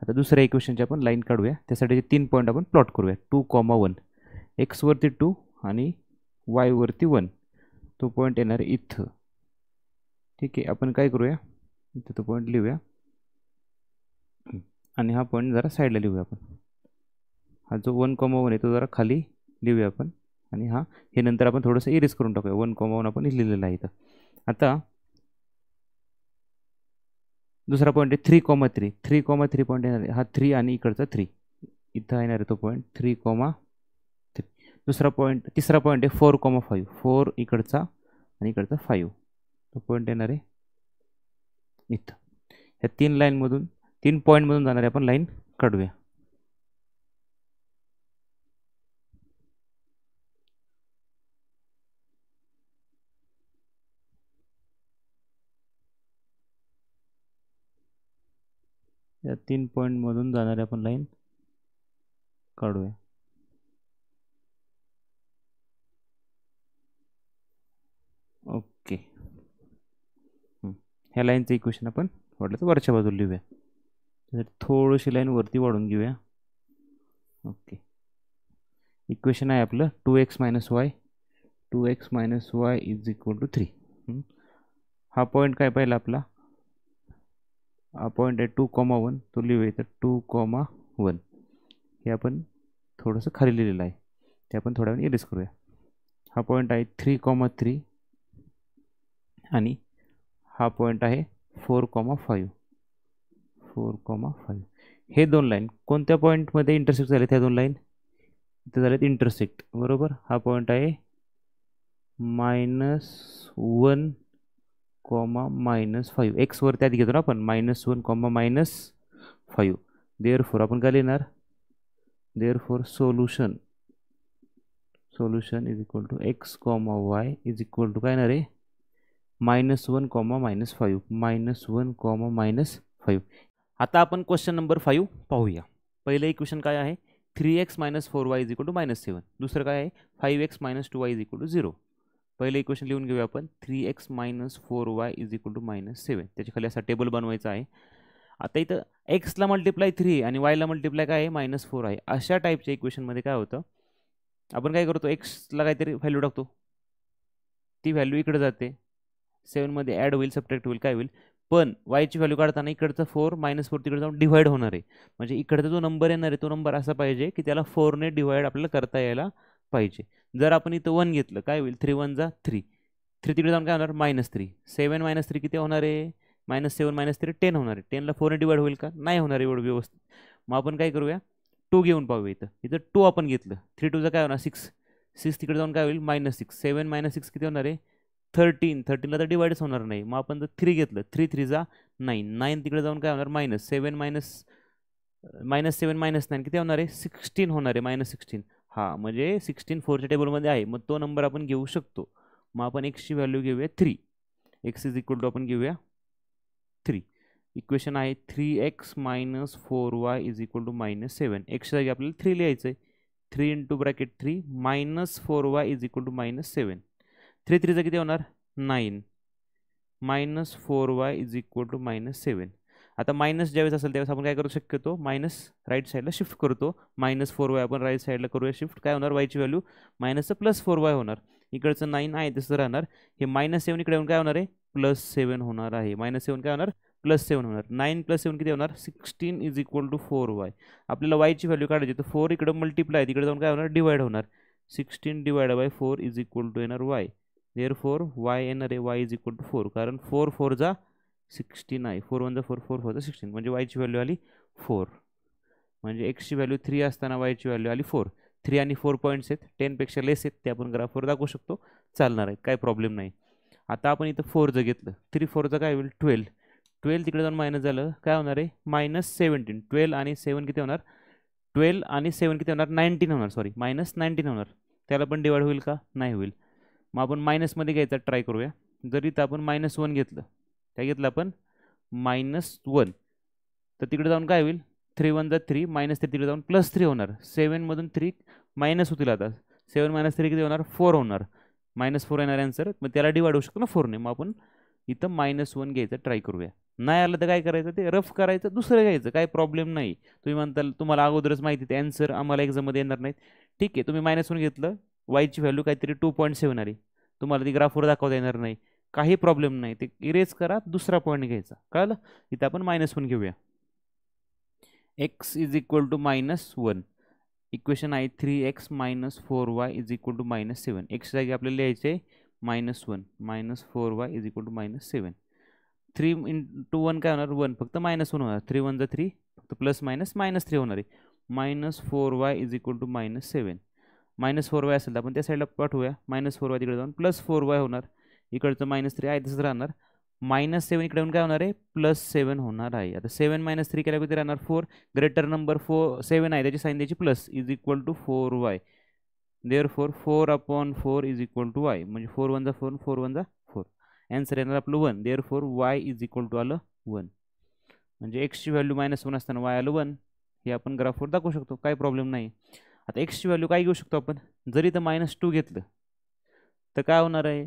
आता दुसऱ्या इक्वेशनची आपण लाईन काढूया. त्यासाठी 3 पॉईंट आपण प्लॉट करूया. 2,1 एक्स वरती 2 आणि वाय वरती 1, तो पॉईंट येणार आहे इथं. ठीक आहे, आपण काय करूया इथं तो पॉईंट लिहूया आणि हा पॉईंट जरा साईडला लिहूया आपण. हा जो 1,1 आहे तो जरा खाली लिहूया आपण आणि हा हे नंतर आपण थोडंसं इरेज करून टाकूया. 1,1 आपण लिहिलेलं आहे इथं. आता दुसरा पॉईंट आहे 3,3, 3,3 पॉईंट येणार आहे हा 3 आणि इकडचा 3, इथं येणार आहे तो पॉईंट 3,3. दुसरा पॉईंट, तिसरा पॉईंट आहे 4,5, 4 इकडचा आणि इकडचा 5, तो पॉईंट येणार आहे इथं. ह्या 3 लाईनमधून 3 पॉईंटमधून जाणारे आपण लाईन काढूया. या 3 पॉईंटमधून जाणारे आपण लाईन काढूया. ओके, ह्या लाईनचं इक्वेशन आपण वाटलं तर वरच्या बाजूला लिहूया. थोडीशी लाईन वरती वाढून घेऊया. ओके, इक्वेशन आहे आपलं 2x minus y, 2x minus y is equal to 3. हा पॉईंट काय पाहिला आपला, हा पॉईंट आहे 2,1 तो लिहूया इथं 2,1. हे आपण थोडंसं खाली लिहिलेलं आहे, ते आपण थोड्या वेळ इरेज करूया. हा पॉईंट आहे 3,3 आणि हा पॉईंट आहे 4,5, 4,5. हे 2 लाईन कोणत्या पॉईंटमध्ये इंटरसेक्ट झाले, त्या 2 लाईन इथे झालेत इंटरसेक्ट. बरोबर. हा पॉईंट आहे -1, -5, एक्स वरती आधी घेतो ना आपण, -1, -5. देअरफॉर आपण काय लिहिणार, therefore solution is equal to x, y is equal to काय येणार आहे -1, -5, -1, -5. आता आपण क्वेश्चन नंबर 5 पाहूया. पहिलं इक्वेशन काय आहे 3x - 4y is equal to -7. दुसरं काय आहे 5x - 2y is equal to 0. पहिलं इक्वेशन लिहून घेऊया आपण 3x minus 4y is equal to -7. त्याच्या खाली असा टेबल बनवायचा आहे. आता इथं एक्सला मल्टिप्लाय 3 आणि वायला मल्टिप्लाय काय आहे -4 आहे. अशा टाईपच्या इक्वेशनमध्ये काय होतं, आपण काय करतो, एक्सला काहीतरी व्हॅल्यू टाकतो, ती व्हॅल्यू इकडे जाते, 7मध्ये ॲड होईल, सबट्रॅक्ट होईल, काय होईल, पण वायची व्हॅल्यू काढताना इकडचं 4 -4 तिकडे जाऊन डिवाइड होणार आहे. म्हणजे इकडचा जो नंबर येणार आहे तो नंबर असा पाहिजे की त्याला 4ने डिवाइड आपल्याला करता यायला पाहिजे. जर आपण इथं 1 घेतलं काय होईल, 3 1 जा 3, 3 तिकडे जाऊन काय होणार -3, 7 -3 किती होणार आहे, -7 -3 10 होणार आहे. 10ला 4ने डिवाइड होईल का, नाही होणार एवढं व्यवस्थित. मग आपण काय करूया, 2 घेऊन पाहूया. इथं 2 आपण घेतलं, 3 2 काय होणार 6, 6 तिकडे जाऊन काय होईल -6, 7 -6 किती होणार आहे 13, 13ला तर डिवाइडच होणार नाही. मग आपण जर 3 घेतलं, 3 3 जा 9, 9 तिकडे जाऊन काय होणार -7 -7 -9 किती होणार आहे 16 होणार आहे -16. हा म्हणजे 16 4च्या टेबलमध्ये आहे, मग तो नंबर आपण घेऊ शकतो. मग आपण एक्सची व्हॅल्यू घेऊया 3, एक्स इज इक्वल टू आपण घेऊया 3. इक्वेशन आहे 3x minus 4y is equal to -7. एक्सच्या जागी आपल्याला 3 लिहायचं आहे. 3 into bracket 3 -4y is equal to -7. 3 3 किती होणार 9, -4y इज इक्वल टू -7. आता मायनस ज्यावेळेस असेल त्यावेळेस आपण काय करू शकतो, मायनस राईट साईडला शिफ्ट करतो. -4y आपण राईट साईडला करूया शिफ्ट, काय होणार वायची व्हॅल्यू मायनसचं +4y होणार. इकडचं 9 आहे तसं राहणार. हे -7 इकडे येऊन काय होणार आहे +7 होणार आहे. -7 काय होणार +7 होणार. 9 + 7 किती होणार 16 इज इक्वल टू 4y. आपल्याला वायची व्हॅल्यू काढायची, तर 4 इकडे मल्टिप्लाय तिकडे जाऊन काय होणार डिवाइड होणार. 16 divide by 4 is equal to येणार y. देअरफॉर y येणार आहे y इज इक्वल टू 4, कारण 4 4 जा 16 आहे. 4 1 जा 4, 4 4 जा 16, म्हणजे वायची व्हॅल्यू आली 4. म्हणजे एक्सची व्हॅल्यू 3 असताना वायची व्हॅल्यू आली 4. 3 आणि 4 पॉईंट्स आहेत, 10पेक्षा लेस आहेत, ते आपण ग्राफवर दाखवू शकतो, चालणार आहे, काय प्रॉब्लेम नाही. आता आपण इथं 4 जर घेतलं, 3 4 काय होईल 12, 12 तिकडे जाऊन मायनस झालं काय होणार आहे -17. 12 आणि 7 किती होणार 12 आणि 7 किती होणार 19 होणार, सॉरी -19 होणार. त्याला पण डिवाइड होईल का, नाही होईल. मग आपण मायनसमध्ये घ्यायचा ट्राय करूया. जर इथं आपण -1 घेतलं, काय घेतलं आपण -1, तर तिकडे जाऊन काय होईल 3 1 जा 3, -3 तिकडे जाऊन +3 होणार. 7मधून 3 मायनस होतील, आता 7 -3 किती होणार 4 होणार. -4 येणार आन्सर, मग त्याला डिवाइड होऊ शकतो ना 4ने. मग आपण इथं -1 घ्यायचं ट्राय करूया. नाही आलं तर काय करायचं, ते रफ करायचं, दुसरं घ्यायचं, काय प्रॉब्लेम नाही. तुम्ही म्हणताल तुम्हाला अगोदरच माहिती ते आन्सर आम्हाला एक्झाममध्ये येणार नाहीत, ठीक आहे. तुम्ही -1 घेतलं, वायची व्हॅल्यू काहीतरी 2.7 आली, तुम्हाला ती ग्राफवर दाखवता येणार नाही, काही प्रॉब्लेम नाही. ते इरेज करा, दुसरा पॉईंट घ्यायचा, कळलं. इथं आपण -1 घेऊया. x is equal to -1. Equation आहे 3x minus 4y is equal to -7. X जागी आपल्याला लिहायचे -1 -4y is equal to -7. 3 into 1 काय होणार 1, फक्त -1 होणार. 3 1 जा 3, फक्त प्लस मायनस -3 होणार आहे. -4y is equal to -7. -4y असेल तर आपण त्या साईडला पाठवूया. -4y तिकडे जाऊन +4y होणार. इकडचं -3 आहे तसंच राहणार. -7 इकडे येऊन काय होणार आहे +7 होणार आहे. आता 7 - 3 केल्या किती राहणार 4. ग्रेटर नंबर 7 आहे, त्याची साईन द्यायची plus, is equal to 4y. Therefore 4/4 is equal to y. म्हणजे 4 1 जा 4, 4 1 जा 4. आन्सर येणार आपलं 1. Therefore y is equal to आलं 1. म्हणजे एक्सची व्हॅल्यू -1 असताना y आलं 1. हे आपण ग्राफवर दाखवू शकतो, काही प्रॉब्लेम नाही. आता एक्सची व्हॅल्यू काय घेऊ शकतो आपण, जरी तर -2 घेतलं तर काय होणार आहे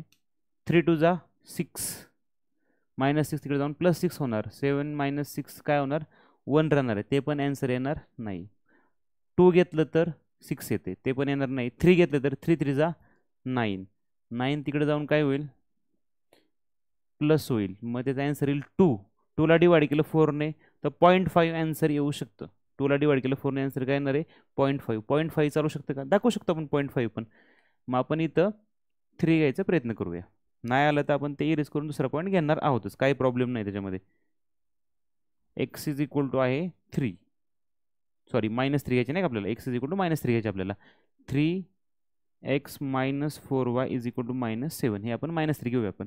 3 2 जा 6, -6 तिकडे जाऊन +6 होणार. 7 - 6 काय होणार 1 राहणार आहे, ते पण आन्सर येणार नाही. 2 घेतलं तर 6 येते, ते पण येणार नाही. 3 घेतलं तर 3 3 जा 9, 9 तिकडे जाऊन काय होईल प्लस होईल, मग त्याचा आन्सर येईल 2. 2ला डिवाइड केलं 4ने तर 0.5 आन्सर येऊ शकतं. 2ला डिवाइड केलं 4ने आन्सर काय येणार आहे 0.5. 0.5 चालू शकतं का, दाखवू शकतो आपण 0.5 पण. मग आपण इथं 3 घ्यायचा प्रयत्न करूया. नाही आलं तर आपण ते इरेज करून दुसरा पॉईंट घेणार आहोतच, काही प्रॉब्लेम नाही त्याच्यामध्ये. एक्स इज इक्वल टू आहे 3, सॉरी -3 घ्यायचे नाही का आपल्याला, एक्स इज इक्वल टू -3 घ्यायचे आपल्याला. 3x - 4y is equal to -7. हे आपण -3 घेऊया आपण.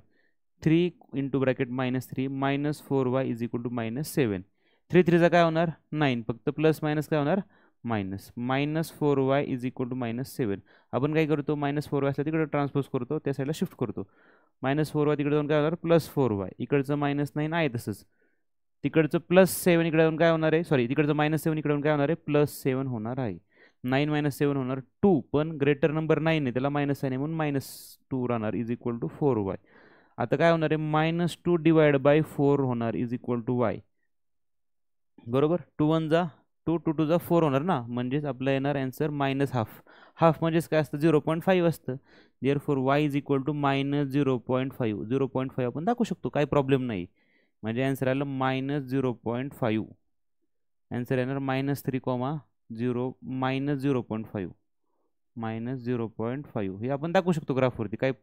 3 into bracket -3 -4y is equal to -7. 3 3 काय होणार 9, फक्त प्लस मायनस काय होणार -4y इज इक्वल टू -7. आपण काय करतो -4y असला तिकडे ट्रान्सपोज करतो, त्या साईडला शिफ्ट करतो. -4y तिकडे जाऊन काय होणार +4y. इकडचं -9 आहे तसंच, तिकडचं +7 इकडे जाऊन काय होणार आहे, सॉरी तिकडचं -7 इकडे जाऊन काय होणार आहे +7 होणार आहे. 9 मायनस 7 होणार 2, पण ग्रेटर नंबर 9 आहे त्याला मायनस आहे म्हणून -2 राहणार इज इक्वल टू 4y. आता काय होणार आहे -2 डिवाइड बाय 4 होणार इज इक्वल टू y. बरोबर, 2 1 जा 2, 2 2 जा 4 होणार ना, म्हणजेच आपला येणार आन्सर -हाफ. हाफ म्हणजेच काय असतं 0.5 असतं. Therefore y is equal to -0.5. 0.5 आपण दाखवू शकतो, काही प्रॉब्लेम नाही. म्हणजे आन्सर आलं -0.5. आन्सर येणार -3, 0 -0.5 -0.5 हे आपण दाखवू शकतो ग्राफवरती, काही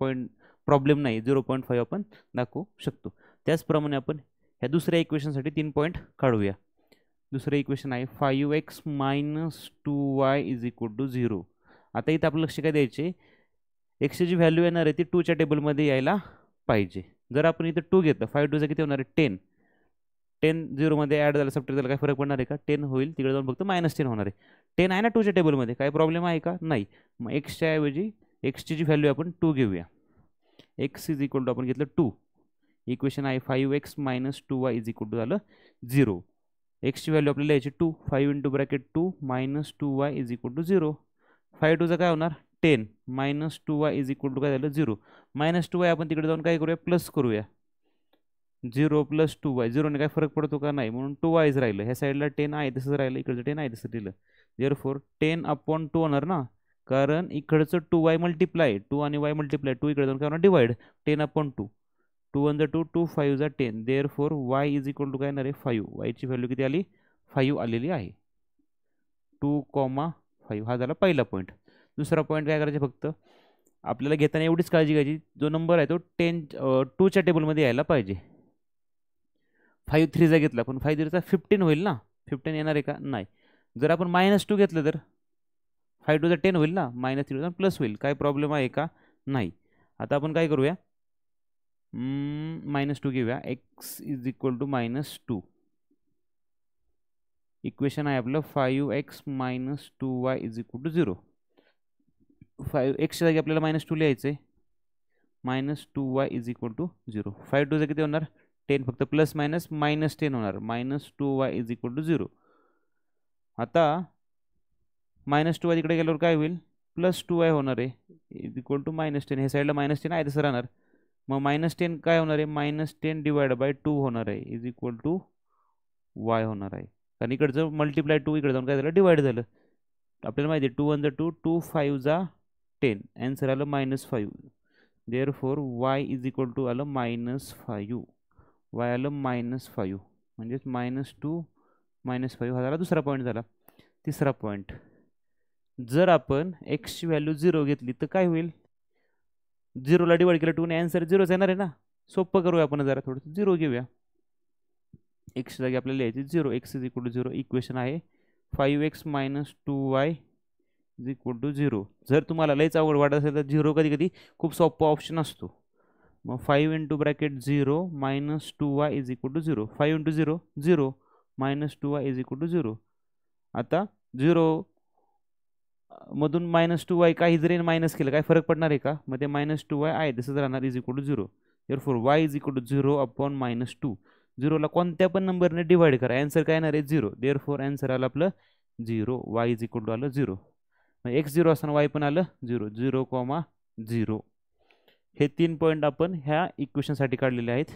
प्रॉब्लेम नाही. 0.5 आपण दाखवू शकतो. त्याचप्रमाणे आपण ह्या दुसऱ्या इक्वेशनसाठी 3 पॉईंट काढूया. दुसरं इक्वेशन आहे 5x - 2y is equal to 0. आता इथं आपलं लक्ष काय द्यायचे, एक्सची जी व्हॅल्यू येणार आहे ती 2च्या टेबलमध्ये यायला पाहिजे. जर आपण इथं 2 घेतलं, 5 2 किती होणार आहे 10. 10 0मध्ये ॲड झालं, सबट्रॅक्ट झालं, काय फरक पडणार आहे का? 10 होईल, तिकडे जाऊन फक्त -10 होणार आहे. 10 आहे ना 2च्या टेबलमध्ये, काय प्रॉब्लेम आहे का? नाही. मग एक्सच्या ऐवजी एक्सची जी व्हॅल्यू आपण 2 घेऊया. एक्स इज इक्वल टू आपण घेतलं 2. इक्वेशन आहे 5x - 2y is equal to झालं 0. एक्सची व्हॅल्यू आपल्याला यायची 2. 5 into bracket 2 -2y is equal to 0. 5 2चा काय होणार 10 -2y इज इक्वल टू काय झालं 0. -2y आपण तिकडे जाऊन काय करूया प्लस करूया. 0 + 2y, 0ने काय फरक पडतो का? नाही, म्हणून 2yच राहिलं. ह्या साईडला 10 आहे तसंच राहिलं, इकडचं 10 आहे तसं दिलं. देअरफॉर 10/2 होणार ना, कारण इकडचं 2y मल्टिप्लाय 2 आणि y मल्टिप्लाय 2 इकडे जाऊन काय होणार divide 10/2. 2 1 2 2 5 10. Therefore y is equal to काय येणार आहे 5. yची व्हॅल्यू किती आली 5 आलेली आहे. 2,5 हा झाला पहिला पॉईंट. दुसरा पॉईंट काय करायचे, फक्त आपल्याला घेताना एवढीच काळजी घ्यायची, जो नंबर आहे तो 2च्या टेबलमध्ये यायला पाहिजे. 5 3 घेतला, पण 5 3 15 होईल ना, 15 येणार आहे का? नाही. जर आपण -2 घेतलं तर 5 2 10 होईल ना, -3 प्लस होईल, काय प्रॉब्लेम आहे का? नाही. आता आपण काय करूया, -2 घेऊया. x is equal to -2. Equation आहे आपलं 5x - 2y is equal to 0. 5x जागी आपल्याला -2 लिहायचं आहे. -2y is equal to 0. 5 2 किती होणार 10, फक्त प्लस मायनस -10 होणार. -2y is equal to 0. आता -2y तिकडे गेल्यावर काय होईल +2y होणार आहे इज इक्वल टू -10. हे साईडला -10 आहे तसं राहणार. मग -10 काय होणार आहे -10 डिवाइड बाय 2 होणार आहे इज इक्वल टू y होणार आहे. कारण इकडचं मल्टिप्लाय 2 इकडे जाऊन काय झालं डिवाइड झालं. आपल्याला माहिती आहे 2 1 2 2 5 जा 10. आन्सर आलं -5. Therefore y is equal to आलं -5. y आलं -5 म्हणजेच -2 -5 हा झाला दुसरा पॉईंट झाला. तिसरा पॉईंट, जर आपण x ची व्हॅल्यू 0 घेतली तर काय होईल, 0ला डिवाइड केलं 2 ने आन्सर 0च येणार आहे ना. सोपं करूया आपण जरा थोडं, 0 घेऊया. x जागी आपल्याला लिहायची 0. x is equal to 0. Equation आहे 5x - 2y is equal to 0. जर तुम्हाला लयच अवघड वाटत असेल तर 0 कधी कधी खूप सोपा ऑप्शन असतो. मग 5 into bracket 0 -2y is equal to 0. 5 into 0 0 -2y is equal to 0. आता 0 मधून -2y काही जरी मायनस केलं काय फरक पडणार आहे का? मग ते -2y आहे तसंच राहणार is equal to 0. Therefore y is equal to 0/-2. 0ला कोणत्या पण नंबरने डिवाइड करा, आन्सर काय येणार आहे 0. देअरफॉर आन्सर आलं आपलं 0. y इज इक्वल टू आलं 0. x 0 असताना y पण आलं 0. 0,0. हे 3 पॉईंट आपण ह्या इक्वेशनसाठी काढलेले आहेत.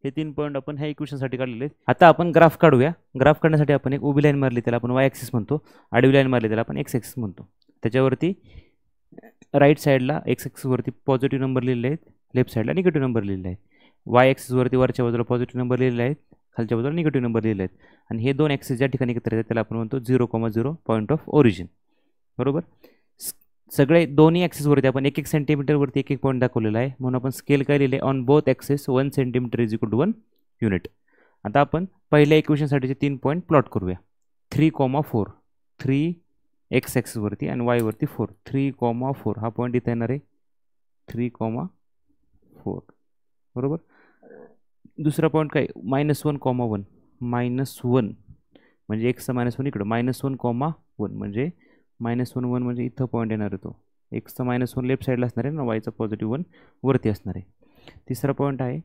हे 3 पॉईंट आपण ह्या इक्वेशनसाठी काढलेले आहेत. आता आपण ग्राफ काढूया. ग्राफ काढण्यासाठी आपण एक उभी लाईन मारली त्याला आपण y ॲक्सिस म्हणतो, आडवी लाईन मारली त्याला आपण x ॲक्सिस म्हणतो. त्याच्यावरती राईट साईडला x ॲक्सिसवरती पॉझिटिव्ह नंबर लिहिलेले आहेत, लेफ्ट साईडला निगेटिव्ह नंबर लिहिलेले आहेत. y ॲक्सिसवरती वरच्या बाजूला पॉझिटिव्ह नंबर लिहिलेले आहेत, खालच्या बाजूला निगेटिव्ह नंबर लिहिलेले आहेत. आणि हे दोन ॲक्सिस ज्या ठिकाणी एकत्र येतात त्याला आपण म्हणतो 0,0 पॉईंट ऑफ ओरिजिन. बरोबर, सगळे दोन्ही ॲक्सिसवरती आपण 1-1 सेंटीमीटरवरती 1-1 पॉईंट दाखवलेला आहे. म्हणून आपण स्केल काय लिहिले on both axis 1 centimetre is equal to 1 unit. आता आपण पहिल्या इक्वेशनसाठीचे 3 पॉईंट प्लॉट करूया. 3,4 3 x ॲक्सिसवरती आणि y वरती 4. 3,4 हा पॉईंट इथे येणार आहे 3,4. बरोबर. दुसरा पॉईंट काय -1,1 -1 म्हणजे एक्सचा -1 इकडं -1,1 म्हणजे -1 म्हणजे इथं पॉईंट येणार आहे तो. एक्सचा -1 लेफ्ट साईडला असणार आहे ना, वायचा +1 वरती असणार आहे. तिसरा पॉईंट आहे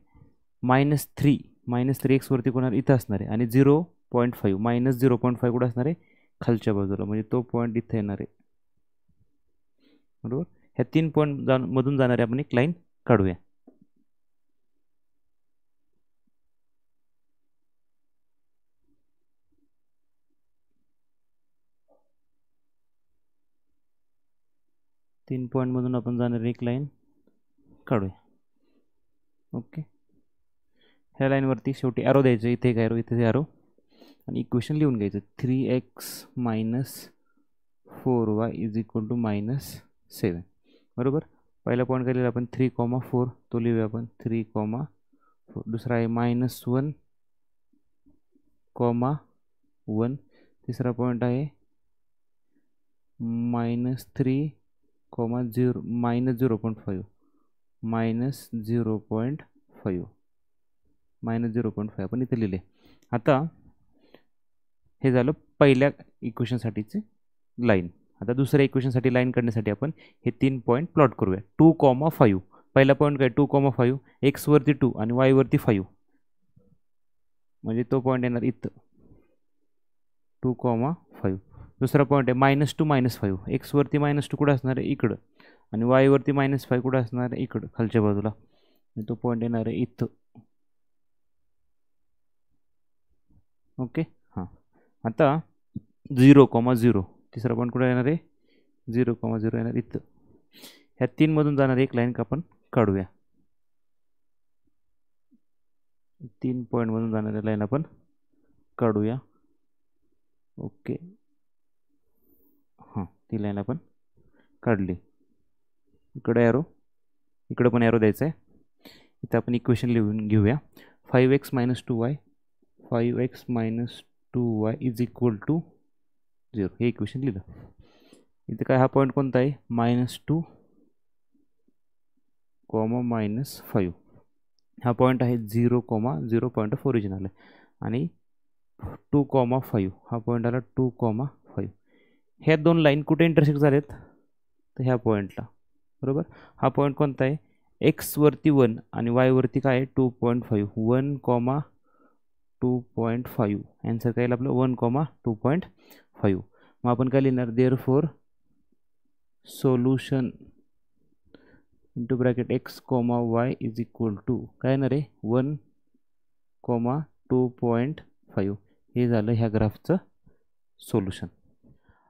-3 एक्स वरती कोणाला इथं असणार आहे आणि 0.5 -0.5 कुठं असणार आहे खालच्या बाजूला, म्हणजे तो पॉईंट इथं येणार आहे. बरोबर. ह्या 3 पॉईंट मधून जाणारी आपण एक लाईन काढूया. तीन पॉईंट मधून आपण जाणारी एक लाईन काढूया. ओके. ह्या लाईनवरती शेवटी ॲरो द्यायचं, इथे एक ॲरो, इथे ॲरो, आणि इक्वेशन लिहून घ्यायचं. 3x - 4y is equal to -7. बरोबर. पहिला पॉईंट काय लिहिला आपण 3,4, तो लिहूया आपण 3,4. दुसरा आहे -1,1. तिसरा पॉईंट आहे -3, -0.5 -0.5 आपण इथे लिहिले. आता हे झालं पहिल्या इक्वेशनसाठीची लाईन. आता दुसऱ्या इक्वेशनसाठी लाईन काढण्यासाठी आपण हे 3 पॉईंट प्लॉट करूया. 2,5. पहिला पॉईंट काय 2,5, x वरती 2 आणि y वरती 5, म्हणजे तो पॉईंट येणार इथं 2,5. दुसरा पॉईंट आहे -2 -5, x वरती -2 कुठं असणार आहे इकडं, आणि y वरती -5 कुठं असणार आहे इकडं खालच्या बाजूला, तो पॉईंट येणार आहे इथं. ओके. हां. आता 0,0 तिसरा पॉईंट कुठं येणार आहे 0,0 येणार इथं. ह्या 3 मधून जाणारी एक लाईन आपण काढूया. 3 पॉईंट मधून जाणारी लाईन आपण काढूया. ओके. हां, ती लाईन आपण काढली. इकडे ॲरो, इकडं पण ॲरो द्यायचा आहे. इथं आपण इक्वेशन लिहून घेऊया. 5x - 2y is equal to 0. हे इक्वेशन लिहिलं. इथे काय हा पॉईंट कोणता आहे -2, -5. हा पॉईंट आहे 0,0 ओरिजिनल आहे, आणि 2,5 हा पॉईंट आला 2,5. ह्या दोन लाईन कुठे इंटरसेक्ट झालेत तर ह्या पॉईंटला. बरोबर. हा पॉईंट कोणता आहे x वरती 1 आणि y वरती काय आहे 2,5. 1,2.5. आन्सर काय येईल आपलं 1,2.5. मग आपण काय लिहिणार therefore solution into bracket x, y is equal to काय येणार आहे 1,2.5. हे झालं ह्या ग्राफचं सोल्युशन.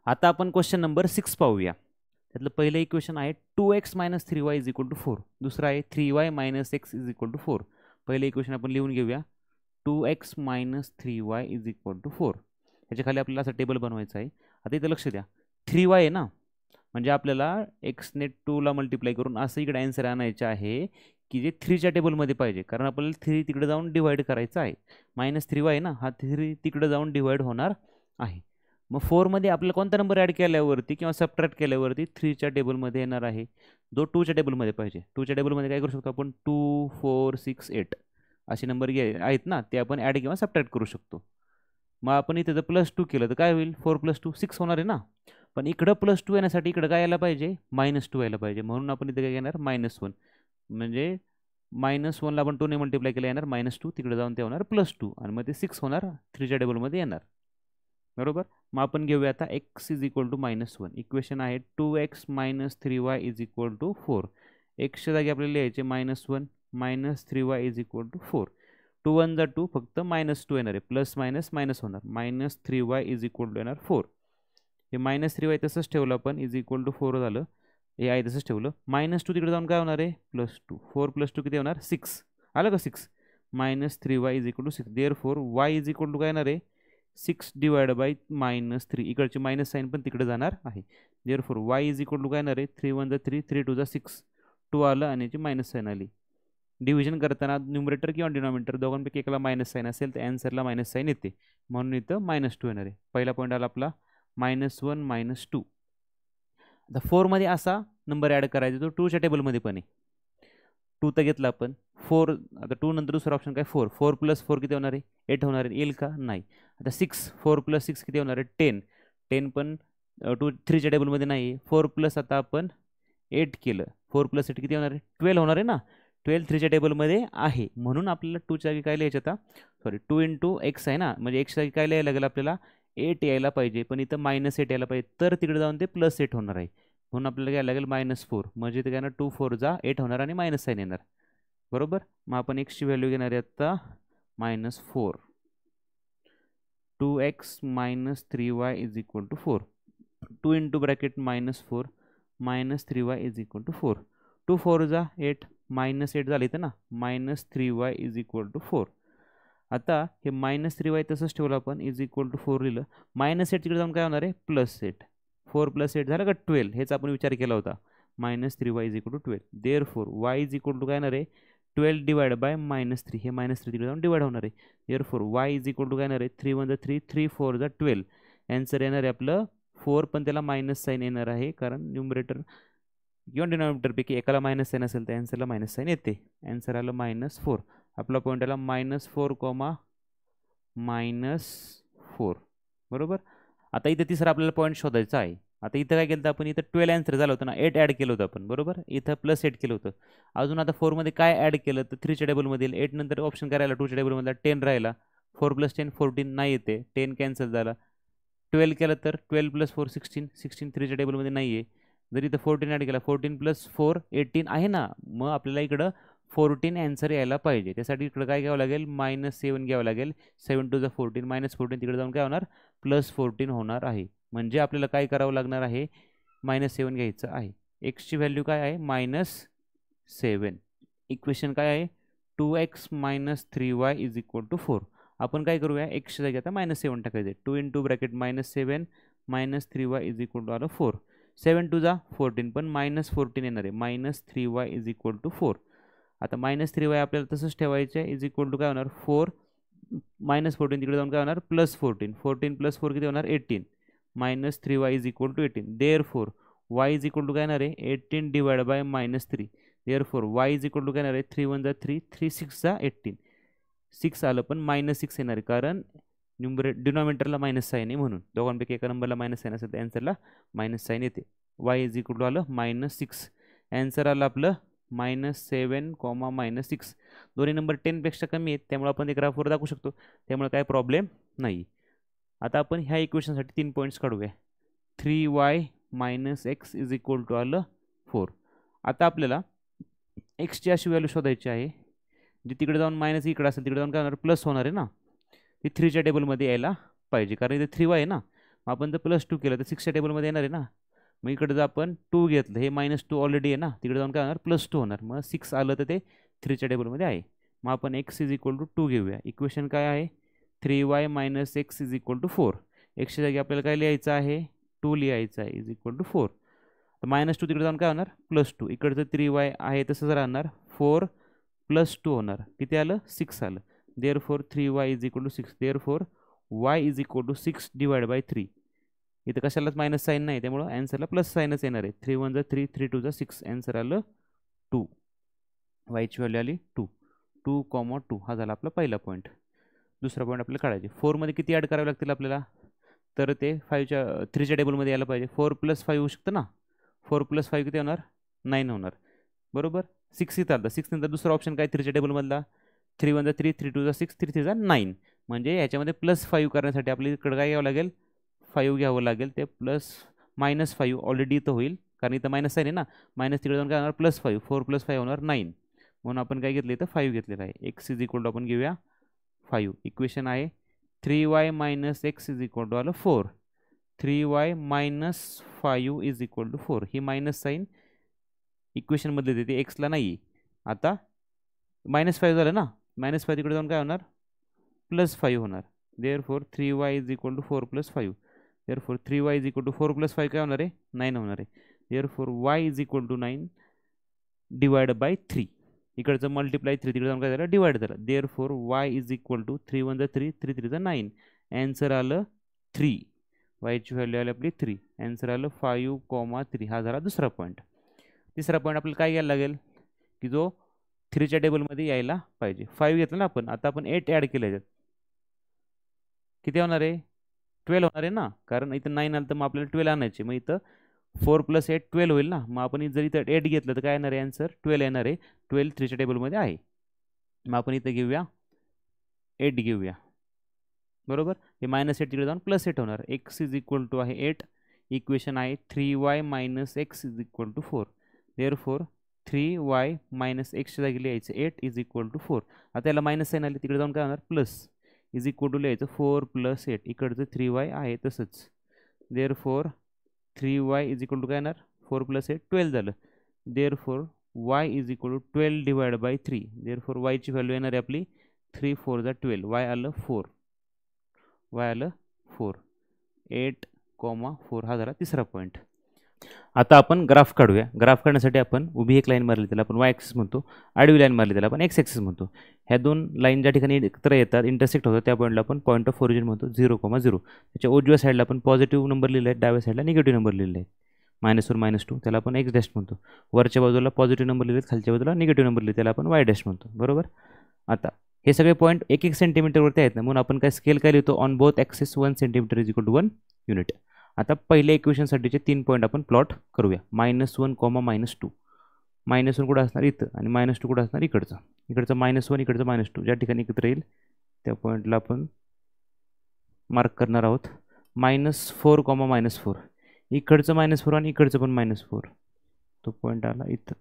आता आपण क्वेश्चन नंबर 6 पाहूया. त्यातलं पहिलं इक्वेशन आहे 2x - 3y is equal to 4. दुसरं आहे 3y - x is equal to 4. पहिलं इक्वेशन आपण लिहून घेऊया. 2x - 3y is equal to 4. ह्याच्या खाली आपल्याला असं टेबल बनवायचं आहे. आता इथं लक्ष द्या 3y आहे ना, म्हणजे आपल्याला xने 2ला मल्टिप्लाय करून असं इकडे आन्सर आणायचं आहे की जे 3च्या टेबलमध्ये पाहिजे, कारण आपल्याला 3 तिकडे जाऊन डिवाइड करायचं आहे. -3y आहे ना, हा 3 तिकडे जाऊन डिवाइड होणार आहे. मग 4मध्ये आपल्याला कोणता नंबर ॲड केल्यावरती किंवा सबट्रॅक्ट केल्यावरती 3च्या टेबलमध्ये येणार आहे, जो 2च्या टेबलमध्ये पाहिजे. 2च्या टेबलमध्ये काय करू शकतो आपण 2, 4, 6, 8 असे नंबर आहेत ना, ते आपण ॲड किंवा सबट्रॅक्ट करू शकतो. मग आपण इथे जर +2 केलं तर काय होईल 4 + 2 6 होणार आहे ना, पण इकडं +2 येण्यासाठी इकडं काय यायला पाहिजे -2 यायला पाहिजे. म्हणून आपण इथे काय घेणार -1, म्हणजे -1ला आपण 2ने मल्टिप्लाय केलं येणार -2, तिकडे जाऊन ते होणार +2, आणि मग ते 6 होणार 3च्या टेबलमध्ये येणार. बरोबर. मग आपण घेऊया आता x is equal to -1. Equation आहे 2x - 3y is equal to 4. एक्सच्या जागी आपल्याला लिहायचे -1 - 3y इज इक्वल टू 4. 2 1 जा 2, फक्त -2 येणार आहे, प्लस मायनस मायनस होणार, -3y इज इक्वल टू येणार 4. हे -3y तसंच ठेवलं आपण इज इक्वल टू 4 झालं. हे आहे तसंच ठेवलं. -2 तिकडे जाऊन काय होणार आहे +2. 4 + 2 किती होणार 6. आलं का 6. -3y is equal to 6. Therefore y is equal to काय येणार आहे 6 डिवाइड बाय -3. इकडची मायनस साईन पण तिकडे जाणार आहे. Therefore y is equal to काय येणार आहे 3 1 जा 3, 3 2 जा 6, 2 आलं आणि याची मायनस साईन आली. डिव्हिजन करताना न्यूमरेटर किंवा डिनॉमिनेटर दोघांपैकी एकाला मायनस साईन असेल तर आन्सरला मायनस साईन येते, म्हणून इथं -2 येणार आहे. पहिला पॉईंट आला आपला -1 -2. आता 4मध्ये असा नंबर ॲड करायचा तो 2च्या टेबलमध्ये पण आहे. 2 तर घेतला आपण, 4 आता 2 नंतर दुसरा ऑप्शन काय 4. 4 + 4 किती होणार आहे 8 होणार आहे. येईल का नाही. आता 6, 4 + 6 किती होणार आहे 10. 10 पण 3च्या टेबलमध्ये नाही आहे. 4 प्लस आता आपण 8 केलं, 4 + 8 किती होणार आहे 12 होणार आहे ना. 12 3च्या टेबलमध्ये आहे, म्हणून आपल्याला 2च्या जागी काय लिहायचं आता 2 × x आहे ना, म्हणजे x जागी काय लिहायला लागेल आपल्याला 8 यायला पाहिजे, पण इथं -8 यायला पाहिजे, तर तिकडे जाऊन ते +8 होणार आहे. म्हणून आपल्याला घ्यायला लागेल -4. म्हणजे ते काय ना 2 4 जा 8 होणार आणि मायनस साईन येणार. बरोबर. मग आपण एक्सची व्हॅल्यू घेणार आहे आता -4. 2x - 3y = 4. 2 into bracket -4 -3y = 4. 2 4 जा 8 -8 झाले तर ना -3y = 4. आता हे -3y तसंच ठेवलं आपण = 4 लिहिलं. -8 तिकडे जाऊन काय होणार आहे +8. 4 + 8 झालं का 12. हेच आपण विचार केला होता. -3y = 12. देअरफॉर y काय येणार आहे 12 डिवाइड बाय -3. हे -3 तिकडे जाऊन डिवाइड होणार आहे. देअरफॉर y काय येणार आहे 3 1 3 3 4 12. आन्सर येणार आहे आपलं 4, पण त्याला मायनस साईन येणार आहे कारण न्यूमरेटर किंवा डिनॉमिनेटरपैकी एकाला मायनस साईन असेल तर आन्सरला मायनस साईन येते. आन्सर आलं -4. आपला पॉईंट आला -4, -4. बरोबर. आता इथं तिसरा आपल्याला पॉईंट शोधायचा आहे. आता इथं काय केलं होतं आपण, इथं 12 आन्सर झालं होतं ना, 8 ॲड केलं होतं आपण. बरोबर. इथं +8 केलं होतं. अजून आता 4 मध्ये काय ॲड केलं तर 3च्या टेबलमध्ये 8 नंतर ऑप्शन करायला 2च्या टेबलमधला 10 राहिला. 4 + 10 14 नाही येते. 10 कॅन्सल झाला. 12 केलं तर 12 + 4 16. 16 3च्या टेबलमध्ये नाही आहे. जर इथं 14 ॲड केला 14 + 4 18 आहे ना. मग आपल्याला इकडं 14 आन्सर यायला पाहिजे. त्यासाठी इकडं काय घ्यावं लागेल -7 घ्यावं लागेल. 7 2 14 -14 तिकडे जाऊन काय होणार +14 होणार आहे. म्हणजे आपल्याला काय करावं लागणार आहे -7 घ्यायचं आहे. एक्सची व्हॅल्यू काय आहे -7. इक्वेशन काय आहे 2x - 3y = 4. आपण काय करूया एक्सच्या जागी आता -7 टाकायचे. 2 into bracket -7 - 3y = 4. 7 2 जा 14 पण -14 येणार आहे. -3y = 4. आता -3y आपल्याला तसंच ठेवायचं आहे. काय होणार 4 -14 तिकडे जाऊन काय होणार +14. 14 + 4 किती होणार 18. -3y = 18. देअरफॉर y काय येणार आहे 18 डिवाइड बाय -3. देअरफॉर y काय येणार आहे 3 1 जा 3 3 6 जा 18. 6 आलं पण -6 येणार आहे कारण डिनॉमिनेटरला मायनस साईन आहे म्हणून. दोघांपैकी एका नंबरला मायनस साईन असेल तर आन्सरला मायनस साईन येते. y आलं -6. आन्सर आलं आपलं -7, -6. दोन्ही नंबर 10 पेक्षा कमी आहेत त्यामुळे आपण ते ग्राफवर दाखवू शकतो. त्यामुळे काय प्रॉब्लेम नाही. आता आपण ह्या इक्वेशनसाठी 3 पॉईंट्स काढूया. 3y - x आलं 4. आता आपल्याला एक्सची अशी व्हॅल्यू शोधायची आहे जी तिकडे जाऊन मायनस इकडे असेल तिकडे जाऊन काय होणार प्लस होणार आहे ना. ती 3च्या टेबलमध्ये यायला पाहिजे कारण इथे 3y आहे ना. मग आपण जर +2 केलं तर 6च्या टेबलमध्ये येणार आहे ना. मग इकडे जर आपण 2 घेतलं हे -2 ऑलरेडी आहे ना तिकडे जाऊन काय होणार +2 होणार. मग 6 आलं तर ते 3च्या टेबलमध्ये आहे. मग आपण x 2 घेऊया. इक्वेशन काय आहे 3y - x 4. एक्सच्या जागी आपल्याला काय लिहायचं आहे 2 लिहायचं आहे =4. तर -2 तिकडे जाऊन काय होणार +2. इकडचं 3y आहे तसंच राहणार 4 + 2 होणार. किती आलं 6 आलं. Therefore 3y = 6. Therefore y = 6 divide by 3. इथं कशालाच मायनस साईन नाही त्यामुळं आन्सरला प्लस साईनच येणार आहे. 3 1 जा 3 3 2 जा 6. आन्सर आलं 2. वायची व्हॅल्यू आली 2. 2, 2 हा झाला आपला पहिला पॉईंट. दुसरा पॉईंट आपल्याला काढायचे. 4 मध्ये किती ॲड करावे लागतील आपल्याला तर ते 3च्या टेबलमध्ये यायला पाहिजे. 4 + 5 होऊ शकतं ना. 4 + 5 किती होणार 9 होणार. बरोबर. 6 इथं आलं. 6 नंतर दुसरा ऑप्शन काय 3च्या टेबलमधला 3 1 जा 3 3 2 जा 6 3 3 जा 9. म्हणजे याच्यामध्ये +5 करण्यासाठी आपल्याला इकडं काय घ्यावं लागेल 5 घ्यावं लागेल. ते -5 ऑलरेडी इथं होईल कारण इथं मायनस साईन आहे ना. मायनस तिकडे जाऊन काय होणार +5. 4 + 5 होणार 9. म्हणून आपण काय घेतलं इथं 5 घेतलेलं आहे. x आपण घेऊया 5. इक्वेशन आहे 3y - x आलं 4. 3y - 5 4. ही मायनस साईन इक्वेशनमध्ये देते एक्सला नाही. आता -5 झालं ना. -5 तिकडे जाऊन काय होणार +5 होणार. Therefore 3y = 4 + 5. देअरफॉर 3y = 4 + 5 काय होणार आहे 9 होणार आहे. Therefore y = 9 divide by 3. इकडचं मल्टिप्लाय 3 तिकडे जाऊन काय झालं डिवाइड झालं. देअरफॉर y = 3 1 जा 3 3 3 जा 9. आन्सर आलं 3. वायची व्हॅल्यू आली आपली 3. आन्सर आलं 5, 3. हा झाला दुसरा पॉईंट. तिसरा पॉईंट आपल्याला काय घ्यायला लागेल की जो 3च्या टेबलमध्ये यायला पाहिजे. 5 घेतलं ना आपण. आता आपण 8 ॲड केलं याच्यात किती होणार आहे 12 होणार आहे ना. कारण इथं 9 आलं तर मग आपल्याला 12 आणायचे. मग इथं 4 + 8 12 होईल ना. मग आपण जर इथं 8 घेतलं तर काय येणार आहे आन्सर 12 येणार आहे. 12 3च्या टेबलमध्ये आहे. मग आपण इथं घेऊया 8 घेऊया. बरोबर. हे -8 तिकडे जाऊन +8 होणार. x आहे 8. इक्वेशन आहे 3y minus x is equal to 4. Therefore 3y minus एक्सच्या जागी लिहायचं 8 इज इक्वल टू 4. आता याला मायनस साईन आली, तिकडे जाऊन काय होणार प्लस इज इक्वल टू लिहायचं 4 + 8. इकडचं 3y आहे तसंच. Therefore 3y is equal to काय येणार 4 + 8 12 झालं. Therefore y is equal to 12 divide by 3. Therefore y ची व्हॅल्यू येणार आहे आपली 3 4 = 12. y आलं 4. y आलं 4. 8,4 हा झाला तिसरा पॉईंट. आता आपण ग्राफ काढूया. ग्राफ काढण्यासाठी आपण उभी एक लाईन मारली त्याला आपण वाय ॲक्सिस म्हणतो, आडवी लाईन मारली त्याला आपण एक्स ॲक्सिस म्हणतो. ह्या दोन लाईन ज्या ठिकाणी एकत्र येतात इंटरसेक्ट होतात त्या पॉईंटला आपण पॉईंट ऑफ ओरिजिन म्हणतो 0,0. त्याच्या उजव्या साईडला आपण पॉझिटिव्ह नंबर लिहिला आहे, डाव्या साईडला निगेटिव्ह नंबर लिहिला आहे. -1 -2 त्याला आपण एक्स डॅश म्हणतो. वरच्या बाजूला पॉझिटिव्ह नंबर लिहिले, खालच्या बाजूला निगेटिव्ह नंबर लिहिले त्याला आपण वाय डॅश म्हणतो. बरोबर. आता हे सगळे पॉईंट 1-1 सेंटीमीटरवरती आहेत ना, म्हणून आपण काय स्केल काय लिहितो on both axis 1 centimetre is equal to 1 unit. आता पहिल्या इक्वेशनसाठीचे 3 पॉईंट आपण प्लॉट करूया. -1, -2 -1 कुठं असणार इथं आणि -2 कुठं असणार इकडचं. इकडचं -1 इकडचं -2 ज्या ठिकाणी एकत्र येईल त्या पॉईंटला आपण मार्क करणार आहोत. -4, -4 इकडचं -4 आणि इकडचं पण -4 तो पॉईंट आला इथं.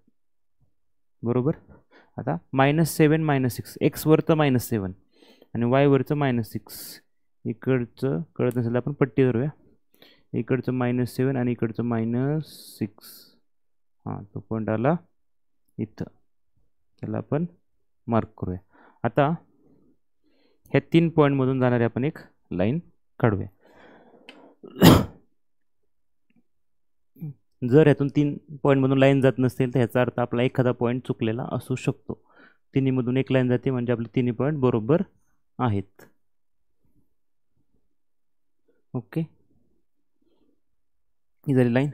बरोबर. आता -7 -6 एक्स वरचं -7 आणि वाय वरचं -6. इकडचं कळत नसेल आपण पट्टी धरूया. इकडचं -7 आणि इकडचं -6 हां तो पॉईंट आला इथं. त्याला आपण मार्क करूया. आता ह्या 3 पॉईंटमधून जाणारी आपण एक लाईन काढूया. जर ह्यातून 3 पॉईंटमधून लाईन जात नसेल तर ह्याचा अर्थ आपला एखादा पॉईंट चुकलेला असू शकतो. तिन्हीमधून एक लाईन जाते म्हणजे आपले तिन्ही पॉईंट बरोबर आहेत. ओके. ही झाली लाईन.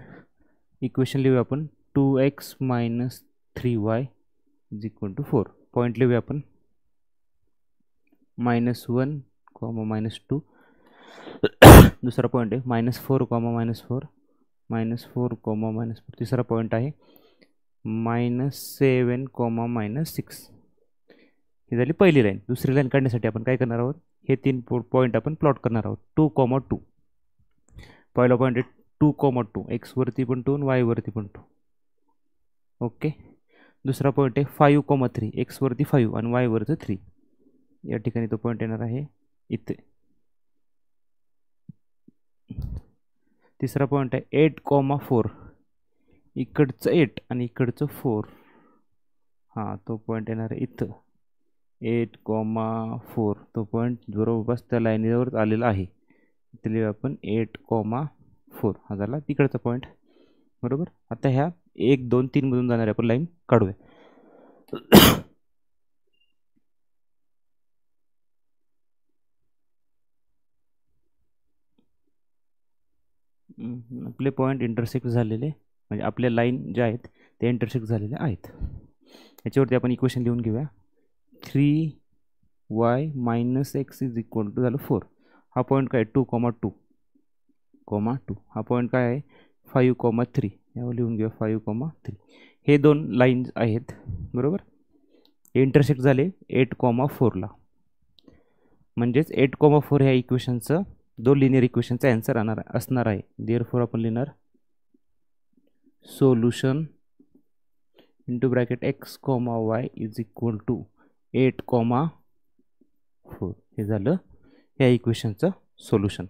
इक्वेशन लिहूया आपण 2x - 3y is equal to 4. Point लिहूया आपण -1, -2. दुसरा पॉईंट आहे -4, -4 -4, -4. तिसरा पॉईंट आहे -7, -6. ही झाली पहिली लाईन. दुसरी लाईन काढण्यासाठी आपण काय करणार आहोत, हे 3 पॉईंट आपण प्लॉट करणार आहोत. 2, 2. पहिला पॉईंट आहे 2, 2 एक्स वरती पण 2 आणि वाय वरती पण 2. ओके. दुसरा पॉईंट आहे 5, 3 एक्स वरती 5 आणि वाय वरचं 3. या ठिकाणी तो पॉईंट येणार आहे इथे. तिसरा पॉईंट आहे 8, 4 इकडचं 8 आणि इकडचं 4. हां तो पॉईंट येणार आहे इथं 8, 4. तो पॉईंट बरोबर त्या लाईनीवर आलेला आहे. इथे लिहूया आपण 8, 4 हा झाला तिकडचा पॉईंट. बरोबर. आता ह्या 1, 2, 3 मधून जाणारी आपण लाईन काढूया. आपले पॉईंट इंटरसेक्ट झालेले म्हणजे आपल्या लाईन ज्या आहेत ते इंटरसेक्ट झालेले आहेत. याच्यावरती आपण इक्वेशन लिहून घेऊया. 3y - x is equal to झालं 4. हा पॉईंट काय 2, 2. हा पॉईंट काय आहे 5, 3. यावर लिहून घेऊया 5, 3. हे 2 लाईन्स आहेत. बरोबर. हे इंटरसेक्ट झाले 8, 4ला. म्हणजेच 8, 4 ह्या इक्वेशनचं 2 लिनियर इक्वेशनचा आन्सर असणार आहे. देअरफॉर आपण लिहिणार solution into bracket x, y is equal to 8, 4. हे झालं ह्या इक्वेशनचं सोल्युशन.